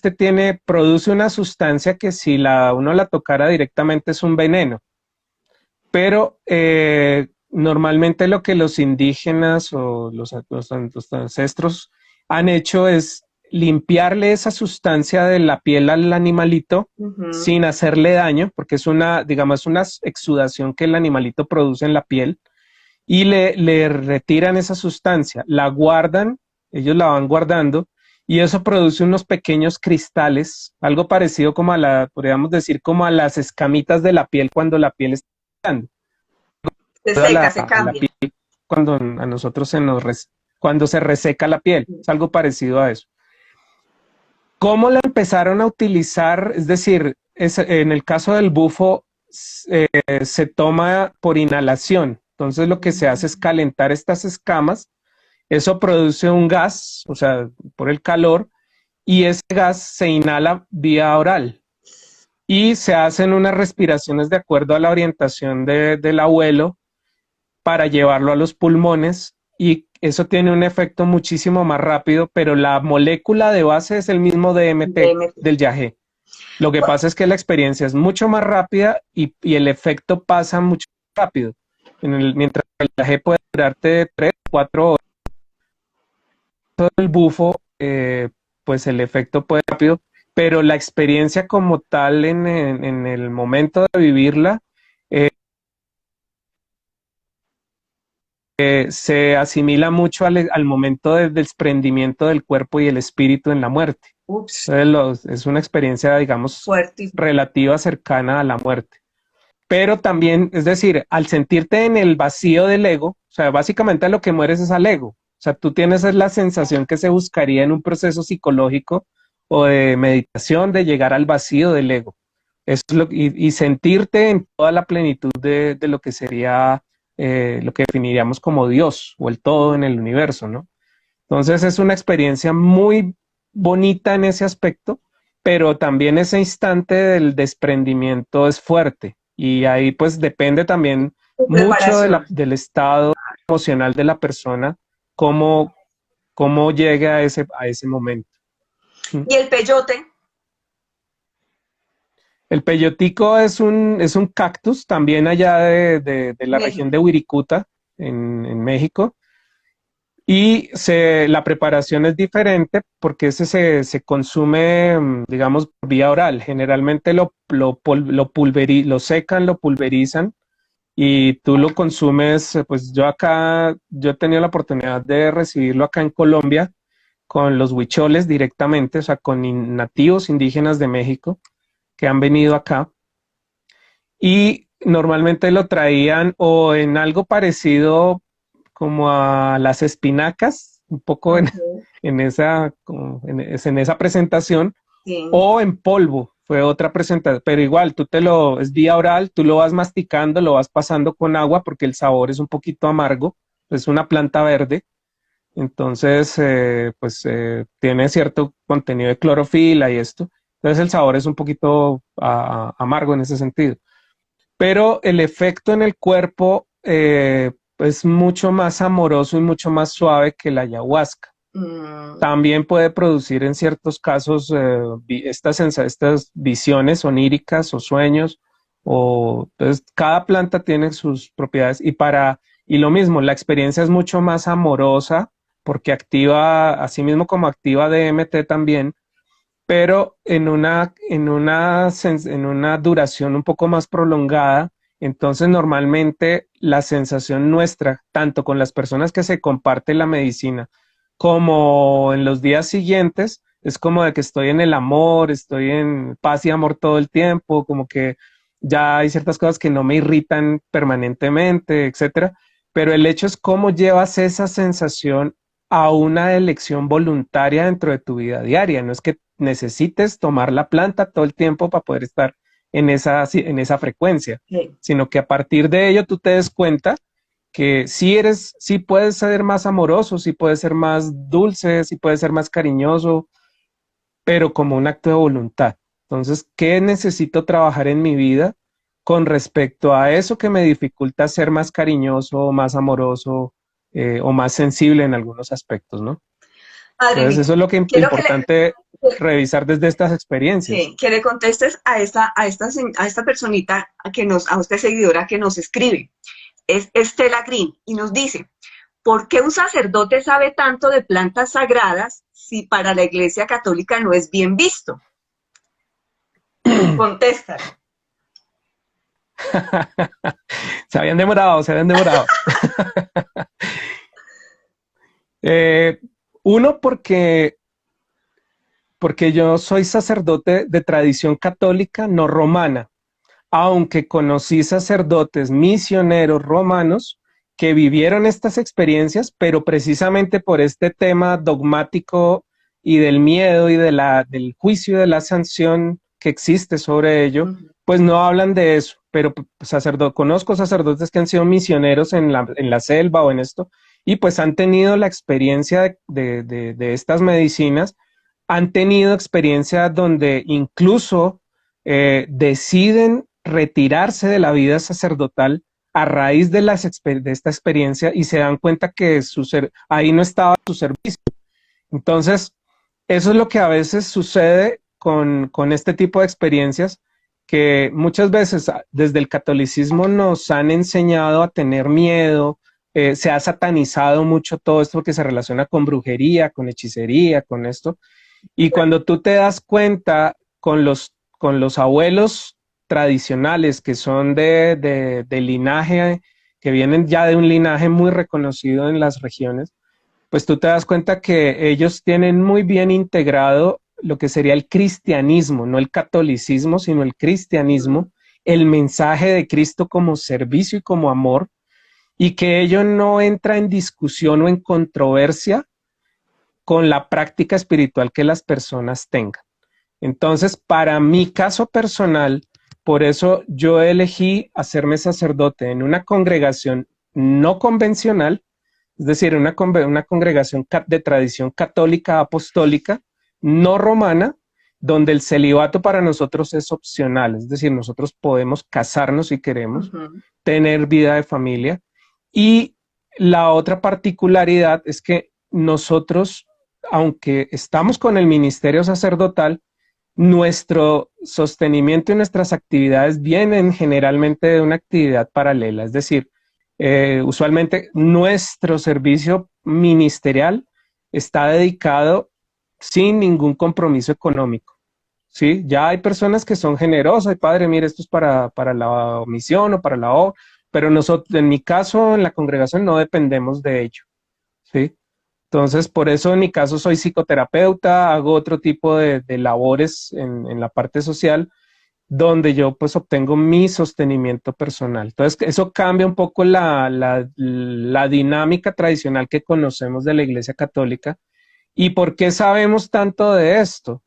produce una sustancia que si uno la tocara directamente es un veneno, pero normalmente lo que los indígenas o los ancestros han hecho es limpiarle esa sustancia de la piel al animalito Ujú. sin hacerle daño, porque digamos, una exudación que el animalito produce en la piel y le retiran esa sustancia, la guardan ellos la van guardando y eso produce unos pequeños cristales, algo parecido como podríamos decir, como a las escamitas de la piel cuando la piel está secando, Se seca, se a la cambia. piel cuando a nosotros cuando se reseca la piel, es algo parecido a eso. ¿Cómo la empezaron a utilizar? Es decir, en el caso del bufo se toma por inhalación, entonces lo que se hace es calentar estas escamas, eso produce un gas, o sea, por el calor, y ese gas se inhala vía oral y se hacen unas respiraciones de acuerdo a la orientación del abuelo para llevarlo a los pulmones y eso tiene un efecto muchísimo más rápido, pero la molécula de base es el mismo DMT DMT. del yagé. Lo que pasa es que la experiencia es mucho más rápida y el efecto pasa mucho más rápido. Mientras el yagé puede durarte 3, 4 horas, todo el bufo, pues el efecto puede ser rápido, pero la experiencia como tal en el momento de vivirla, se asimila mucho al momento del desprendimiento del cuerpo y el espíritu en la muerte. Ups, Entonces, es una experiencia, digamos, fuerte. relativa cercana a la muerte. Pero también, es decir, al sentirte en el vacío del ego, o sea, básicamente lo que mueres es al ego. O sea, tú tienes la sensación que se buscaría en un proceso psicológico o de meditación de llegar al vacío del ego. Eso es y sentirte en toda la plenitud de lo que sería lo que definiríamos como Dios o el todo en el universo, ¿no? Entonces es una experiencia muy bonita en ese aspecto, pero también ese instante del desprendimiento es fuerte y ahí pues depende también mucho Preparación. del estado emocional de la persona, cómo, cómo llegue a ese momento. ¿Mm? Y el peyote. El peyotico es un cactus también allá de la región México. de Wirikuta, en México. Y la preparación es diferente porque ese se consume, digamos, por vía oral. Generalmente lo secan, lo pulverizan y tú lo consumes, pues yo he tenido la oportunidad de recibirlo acá en Colombia con los huicholes directamente, o sea, con nativos indígenas de México que han venido acá y normalmente lo traían o en algo parecido como a las espinacas, un poco Okay. en esa, en esa presentación, Sí. o en polvo, fue otra presentación, pero igual, es vía oral, tú lo vas masticando, lo vas pasando con agua porque el sabor es un poquito amargo, es una planta verde, entonces, pues tiene cierto contenido de clorofila y esto, entonces el sabor es un poquito amargo en ese sentido, pero el efecto en el cuerpo es mucho más amoroso y mucho más suave que la ayahuasca. Mm, También puede producir en ciertos casos estas visiones oníricas o sueños, o entonces cada planta tiene sus propiedades y lo mismo, la experiencia es mucho más amorosa porque activa, así mismo como activa DMT también, pero en una duración un poco más prolongada. Entonces, normalmente la sensación nuestra, tanto con las personas que se comparte la medicina, como en los días siguientes, es como de que estoy en el amor, estoy en paz y amor todo el tiempo, como que ya hay ciertas cosas que no me irritan permanentemente, etcétera. Pero el hecho es cómo llevas esa sensación a una elección voluntaria dentro de tu vida diaria. No es que necesites tomar la planta todo el tiempo para poder estar en esa frecuencia, sí. sino que a partir de ello tú te des cuenta que sí puedes ser más amoroso, sí puedes ser más dulce, sí puedes ser más cariñoso, pero como un acto de voluntad. Entonces, ¿qué necesito trabajar en mi vida con respecto a eso que me dificulta ser más cariñoso, más amoroso o más sensible en algunos aspectos, ¿no? Padre Entonces, mío, eso es lo que quiero importante revisar desde estas experiencias. que le contestes a esta personita a esta seguidora que nos escribe. Es Estela Green y nos dice, ¿por qué un sacerdote sabe tanto de plantas sagradas si para la Iglesia Católica no es bien visto? Contéstale. Se habían demorado. Eh, Uno, porque yo soy sacerdote de tradición católica no romana, aunque conocí sacerdotes misioneros romanos que vivieron estas experiencias, pero precisamente por este tema dogmático y del miedo y del juicio y de la sanción que existe sobre ello, pues no hablan de eso. Pero conozco sacerdotes que han sido misioneros en la selva o en esto, y pues han tenido la experiencia de estas medicinas, han tenido experiencia donde incluso deciden retirarse de la vida sacerdotal a raíz de esta experiencia y se dan cuenta que ahí no estaba su servicio. Entonces, eso es lo que a veces sucede con este tipo de experiencias, que muchas veces desde el catolicismo nos han enseñado a tener miedo, se ha satanizado mucho todo esto que se relaciona con brujería, con hechicería, con esto. Y cuando tú te das cuenta con los abuelos tradicionales que son de linaje, que vienen ya de un linaje muy reconocido en las regiones, pues tú te das cuenta que ellos tienen muy bien integrado lo que sería el cristianismo, no el catolicismo, sino el cristianismo, el mensaje de Cristo como servicio y como amor, y que ello no entra en discusión o en controversia con la práctica espiritual que las personas tengan. Entonces, para mi caso personal, por eso yo elegí hacerme sacerdote en una congregación no convencional, es decir, una congregación de tradición católica apostólica, no romana, donde el celibato para nosotros es opcional, es decir, nosotros podemos casarnos si queremos, tener vida de familia. Y la otra particularidad es que nosotros, aunque estamos con el ministerio sacerdotal, nuestro sostenimiento y nuestras actividades vienen generalmente de una actividad paralela, es decir, usualmente nuestro servicio ministerial está dedicado sin ningún compromiso económico, ¿sí? Ya hay personas que son generosas, y padre, mire, esto es para la misión o para la obra, pero nosotros, en mi caso, en la congregación no dependemos de ello, ¿sí? Entonces, por eso en mi caso soy psicoterapeuta, hago otro tipo de labores en la parte social, donde yo pues obtengo mi sostenimiento personal. Entonces, eso cambia un poco la dinámica tradicional que conocemos de la Iglesia Católica. ¿Y por qué sabemos tanto de esto?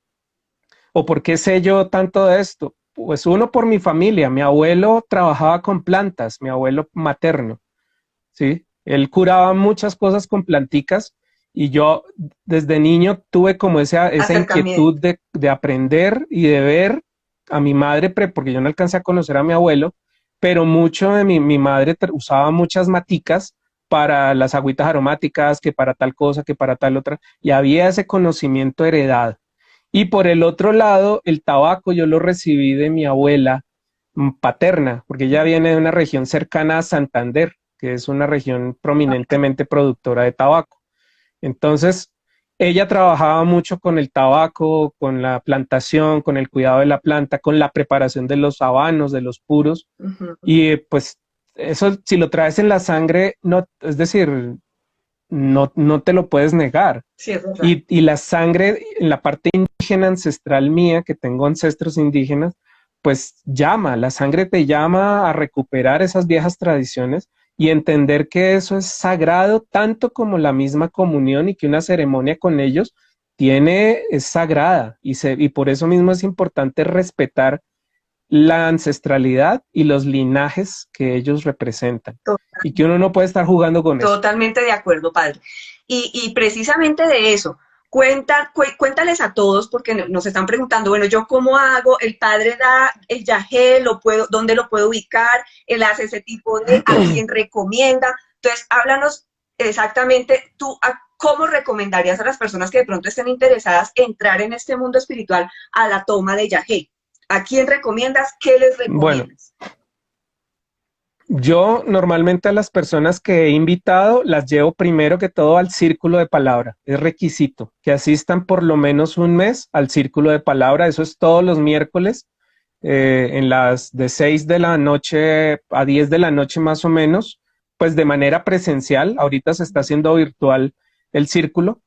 ¿O por qué sé yo tanto de esto? Pues uno, por mi familia. Mi abuelo trabajaba con plantas, mi abuelo materno, ¿sí? Él curaba muchas cosas con planticas, y yo desde niño tuve como esa inquietud de aprender y de ver a mi madre, porque yo no alcancé a conocer a mi abuelo, pero mucho de mi madre usaba muchas maticas para las agüitas aromáticas, que para tal cosa, que para tal otra, y había ese conocimiento heredado. Y por el otro lado, el tabaco yo lo recibí de mi abuela paterna, porque ella viene de una región cercana a Santander, que es una región prominentemente productora de tabaco. Entonces, ella trabajaba mucho con el tabaco, con la plantación, con el cuidado de la planta, con la preparación de los habanos, de los puros. Y pues eso, si lo traes en la sangre, no, es decir, no te lo puedes negar. Sí, es verdad. Y la sangre, en la parte indígena ancestral mía, que tengo ancestros indígenas, pues la sangre te llama a recuperar esas viejas tradiciones y entender que eso es sagrado tanto como la misma comunión, y que una ceremonia con ellos es sagrada, y por eso mismo es importante respetar la ancestralidad y los linajes que ellos representan. Y que uno no puede estar jugando con eso. Totalmente de acuerdo, padre. Y precisamente de eso, cuéntales a todos, porque nos están preguntando, bueno, ¿yo cómo hago? El padre da el yagé, ¿dónde lo puedo ubicar? Él hace ese tipo de, ¿a quién recomienda? Entonces, háblanos exactamente tú, ¿cómo recomendarías a las personas que de pronto estén interesadas en entrar en este mundo espiritual a la toma de yagé? ¿A quién recomiendas? ¿Qué les recomiendas? Bueno, yo normalmente a las personas que he invitado las llevo primero que todo al círculo de palabra. Es requisito que asistan por lo menos un mes al círculo de palabra. Eso es todos los miércoles, de 6 de la noche a 10 de la noche más o menos, pues de manera presencial. Ahorita se está haciendo virtual el círculo.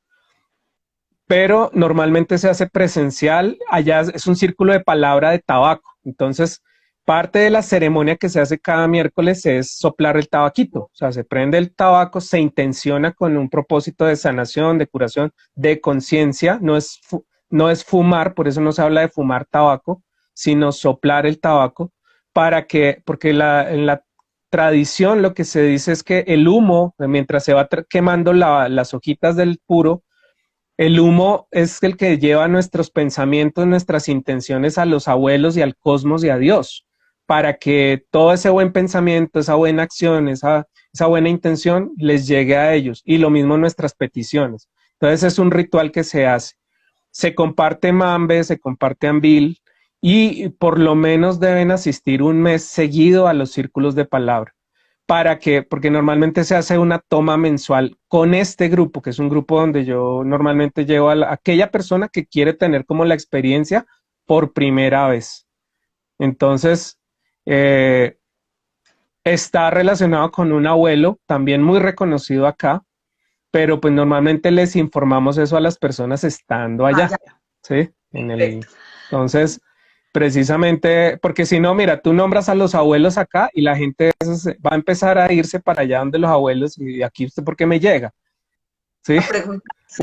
pero normalmente se hace presencial. Allá es un círculo de palabra de tabaco. Entonces, parte de la ceremonia que se hace cada miércoles es soplar el tabaquito. O sea, se prende el tabaco, se intenciona con un propósito de sanación, de curación, de conciencia. No es fumar, por eso no se habla de fumar tabaco, sino soplar el tabaco porque en la tradición lo que se dice es que el humo, mientras se va quemando las hojitas del puro, el humo es el que lleva nuestros pensamientos, nuestras intenciones a los abuelos y al cosmos y a Dios, para que todo ese buen pensamiento, esa buena acción, esa buena intención les llegue a ellos. Y lo mismo nuestras peticiones. Entonces es un ritual que se hace. Se comparte mambe, se comparte ambil y por lo menos deben asistir un mes seguido a los círculos de palabra. Porque normalmente se hace una toma mensual con este grupo, que es un grupo donde yo normalmente llevo a aquella persona que quiere tener como la experiencia por primera vez. Entonces, eh, está relacionado con un abuelo, también muy reconocido acá, pero pues normalmente les informamos eso a las personas estando allá, ¿sí? Entonces, precisamente, porque si no, mira, tú nombras a los abuelos acá y la gente va a empezar a irse para allá donde los abuelos y aquí usted por qué me llega, ¿sí?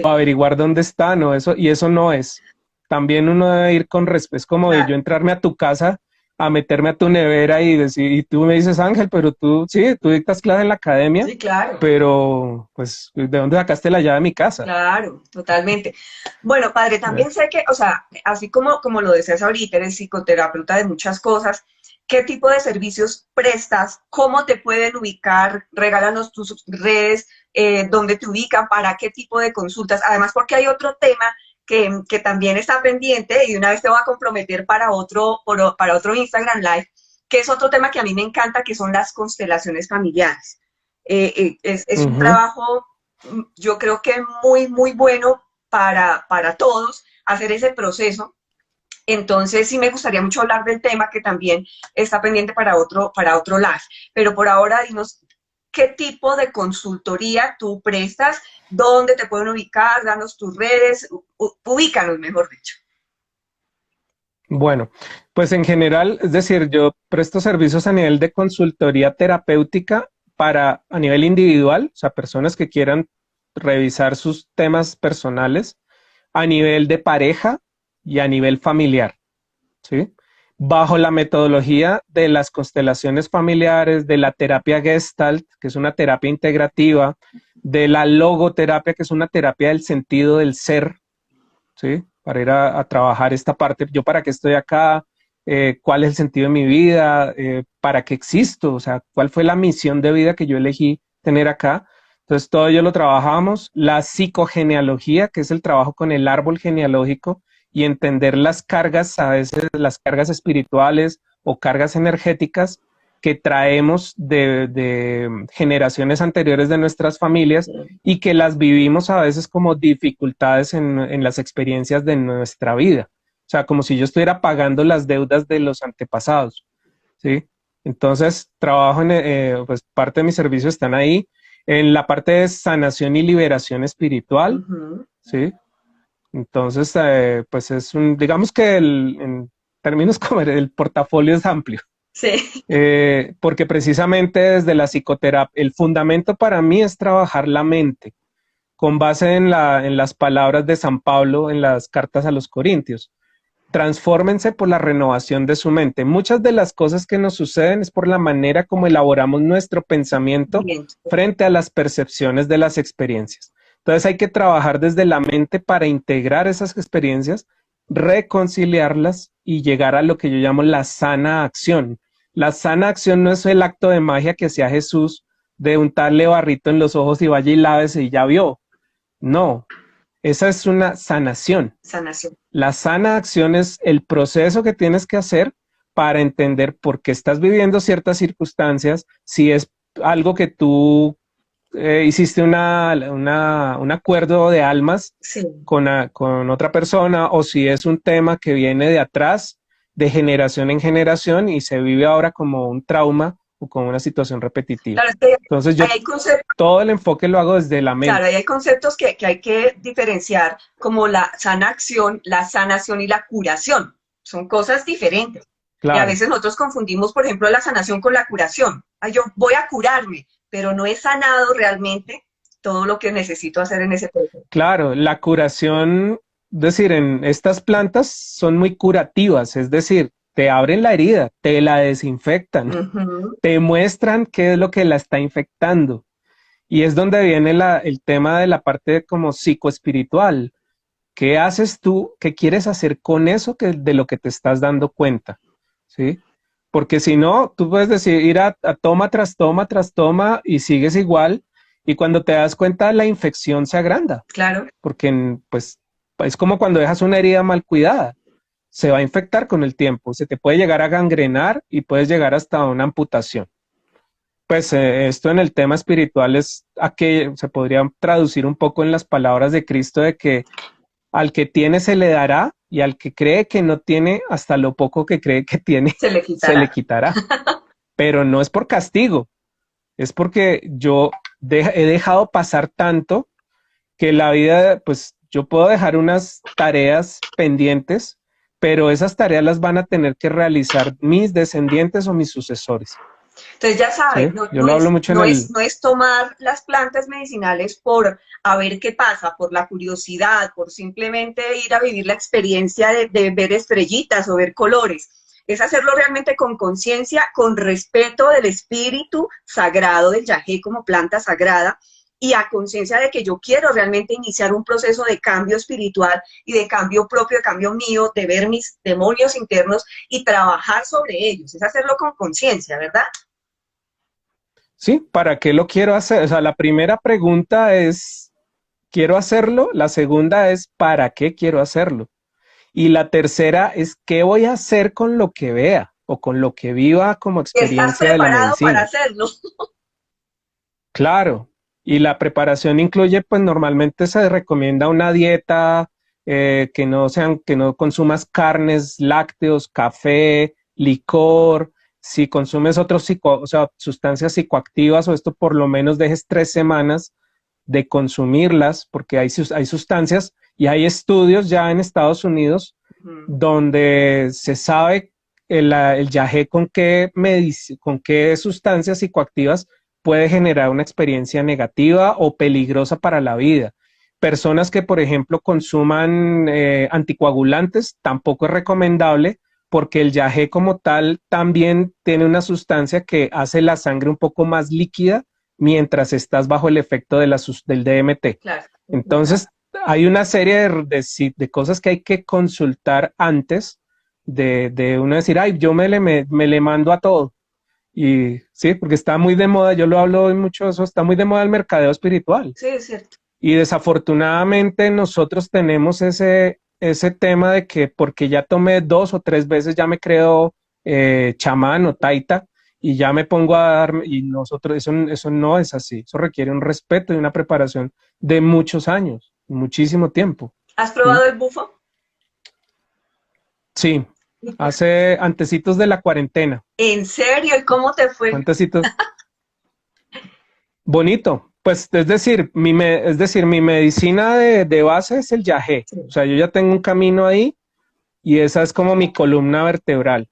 O averiguar dónde están o eso, y eso no es. También uno debe ir con respeto, es como de yo entrarme a tu casa a meterme a tu nevera y decir, y tú me dices, Ángel, pero tú, sí, tú dictas clase en la academia, Sí, claro. pero, pues, ¿de dónde sacaste la llave de mi casa? Claro, totalmente. Bueno, padre, también sé que, o sea, así como lo decías ahorita, eres psicoterapeuta de muchas cosas, ¿qué tipo de servicios prestas? ¿Cómo te pueden ubicar? Regálanos tus redes, dónde te ubican, para qué tipo de consultas. Además, porque hay otro tema que también está pendiente y de una vez te voy a comprometer para otro Instagram Live, que es otro tema que a mí me encanta, que son las constelaciones familiares. Es un trabajo, yo creo que muy, muy bueno para todos hacer ese proceso. Entonces sí me gustaría mucho hablar del tema que también está pendiente para otro live. Pero por ahora dinos qué tipo de consultoría tú prestas, dónde te pueden ubicar, danos tus redes, ubícanos, mejor dicho. Bueno, pues en general, es decir, yo presto servicios a nivel de consultoría terapéutica a nivel individual, o sea, personas que quieran revisar sus temas personales, a nivel de pareja y a nivel familiar, ¿sí? Bajo la metodología de las constelaciones familiares, de la terapia Gestalt, que es una terapia integrativa, de la logoterapia, que es una terapia del sentido del ser, ¿sí? Para ir a trabajar esta parte, yo para qué estoy acá, cuál es el sentido de mi vida, para qué existo, o sea, cuál fue la misión de vida que yo elegí tener acá. Entonces, todo ello lo trabajamos. La psicogenealogía, que es el trabajo con el árbol genealógico y entender las cargas, a veces las cargas espirituales o cargas energéticas que traemos de generaciones anteriores de nuestras familias y que las vivimos a veces como dificultades en las experiencias de nuestra vida. O sea, como si yo estuviera pagando las deudas de los antepasados, ¿sí? Entonces, trabajo pues parte de mis servicios están ahí. En la parte de sanación y liberación espiritual, ¿sí? Entonces, pues digamos que en términos como el portafolio es amplio. Sí. Porque precisamente desde la psicoterapia, el fundamento para mí es trabajar la mente, con base en las palabras de San Pablo en las cartas a los Corintios. Transfórmense por la renovación de su mente. Muchas de las cosas que nos suceden es por la manera como elaboramos nuestro pensamiento frente a las percepciones de las experiencias. Entonces hay que trabajar desde la mente para integrar esas experiencias, reconciliarlas y llegar a lo que yo llamo la sana acción. La sana acción no es el acto de magia que hacía Jesús de untarle barrito en los ojos y vaya y lávese y ya vio. No, esa es una sanación. Sanación. La sana acción es el proceso que tienes que hacer para entender por qué estás viviendo ciertas circunstancias, si es algo que tú hiciste un acuerdo de almas con otra persona, o si es un tema que viene de atrás, de generación en generación, y se vive ahora como un trauma o con una situación repetitiva. Claro, es que Entonces yo ahí hay conceptos, todo el enfoque lo hago desde la mente. claro, ahí hay conceptos que hay que diferenciar, como la sana acción, la sanación y la curación. Son cosas diferentes. Y a Claro. veces nosotros confundimos, por ejemplo, la sanación con la curación. Ay, yo voy a curarme, pero no he sanado realmente todo lo que necesito hacer en ese proceso. Claro, la curación, es decir, en estas plantas son muy curativas, es decir, te abren la herida, te la desinfectan, Ujú. te muestran qué es lo que la está infectando. Y es donde viene el tema de la parte como psicoespiritual. ¿Qué haces tú? ¿Qué quieres hacer con eso de lo que te estás dando cuenta? ¿Sí? Porque si no, tú puedes decir, ir a toma tras toma tras toma y sigues igual. Y cuando te das cuenta, la infección se agranda Claro. porque pues es como cuando dejas una herida mal cuidada, se va a infectar con el tiempo, se te puede llegar a gangrenar y puedes llegar hasta una amputación. Pues esto en el tema espiritual es a que se podría traducir un poco en las palabras de Cristo de que al que tiene se le dará y al que cree que no tiene, hasta lo poco que cree que tiene, Se le se le quitará. quitará. Pero no es por castigo, es porque yo he dejado pasar tanto que la vida, pues yo puedo dejar unas tareas pendientes, pero esas tareas las van a tener que realizar mis descendientes o mis sucesores. Entonces ya sabe, ¿Sí? Yo lo hablo mucho en el... no es tomar las plantas medicinales por a ver qué pasa, por la curiosidad, por simplemente ir a vivir la experiencia de ver estrellitas o ver colores. Es hacerlo realmente con conciencia, con respeto del espíritu sagrado del yagé como planta sagrada y a conciencia de que yo quiero realmente iniciar un proceso de cambio espiritual y de cambio propio, de cambio mío, de ver mis demonios internos y trabajar sobre ellos. Es hacerlo con conciencia, ¿verdad? Sí, ¿para qué lo quiero hacer? O sea, la primera pregunta es, ¿quiero hacerlo? La segunda es, ¿para qué quiero hacerlo? Y la tercera es, ¿qué voy a hacer con lo que vea o con lo que viva como ¿Estás experiencia de la preparado para medicina? hacerlo? Claro, y la preparación incluye, pues normalmente se recomienda una dieta que no sean, que no consumas carnes, lácteos, café, licor. Si consumes otros o sea, sustancias psicoactivas o esto, por lo menos dejes 3 semanas de consumirlas, porque hay sustancias y hay estudios ya en Estados Unidos donde se sabe el yagé con qué sustancias psicoactivas puede generar una experiencia negativa o peligrosa para la vida. Personas que, por ejemplo, consuman anticoagulantes, tampoco es recomendable porque el yagé como tal también tiene una sustancia que hace la sangre un poco más líquida mientras estás bajo el efecto del DMT. Claro. Entonces, hay una serie de cosas que hay que consultar antes de uno decir, ay, yo me le mando a todo. Y sí, porque está muy de moda, yo lo hablo hoy mucho, eso está muy de moda el mercadeo espiritual. Sí, es cierto. Y desafortunadamente nosotros tenemos ese tema de que porque ya tomé 2 o 3 veces ya me creo chamán o taita y ya me pongo a dar, y nosotros, eso no es así, eso requiere un respeto y una preparación de muchos años, muchísimo tiempo. ¿Has ¿Mm? probado el bufo? Sí, hace antecitos de la cuarentena, ¿En serio? ¿Y cómo te fue? antecitos. Bonito, pues es decir, mi medicina de base es el yagé. Sí. O sea, yo ya tengo un camino ahí y esa es como mi columna vertebral.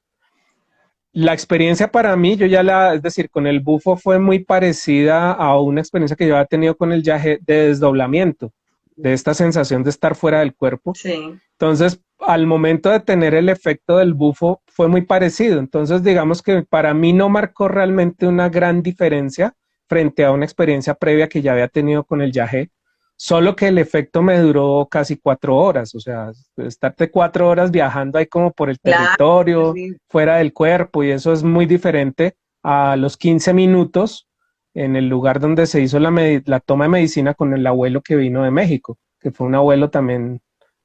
La experiencia para mí, es decir, con el bufo fue muy parecida a una experiencia que yo había tenido con el yagé de desdoblamiento, de esta sensación de estar fuera del cuerpo. Sí. Entonces, al momento de tener el efecto del bufo, fue muy parecido. Entonces, digamos que para mí no marcó realmente una gran diferencia frente a una experiencia previa que ya había tenido con el yagé, solo que el efecto me duró casi 4 horas. O sea, estarte 4 horas viajando ahí como por el Claro. territorio, Sí. fuera del cuerpo, y eso es muy diferente a los 15 minutos en el lugar donde se hizo la toma de medicina con el abuelo que vino de México, que fue un abuelo también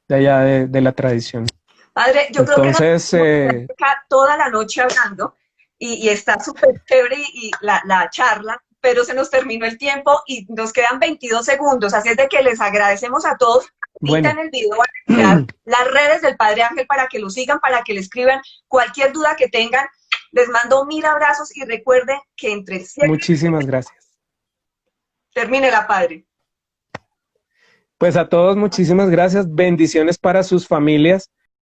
de allá de la tradición. Padre, yo creo que nos Entonces, podemos quedar acá toda la noche hablando y está súper chévere y la charla, pero se nos terminó el tiempo y nos quedan 22 segundos, así es de que les agradecemos a todos. Ahorita bueno, en el video van a quedar las redes del Padre Ángel para que lo sigan, para que le escriban cualquier duda que tengan. Les mando 1000 abrazos y recuerden que entre el cielo... Muchísimas gracias. Termine la padre. Pues a todos muchísimas gracias, bendiciones para sus familias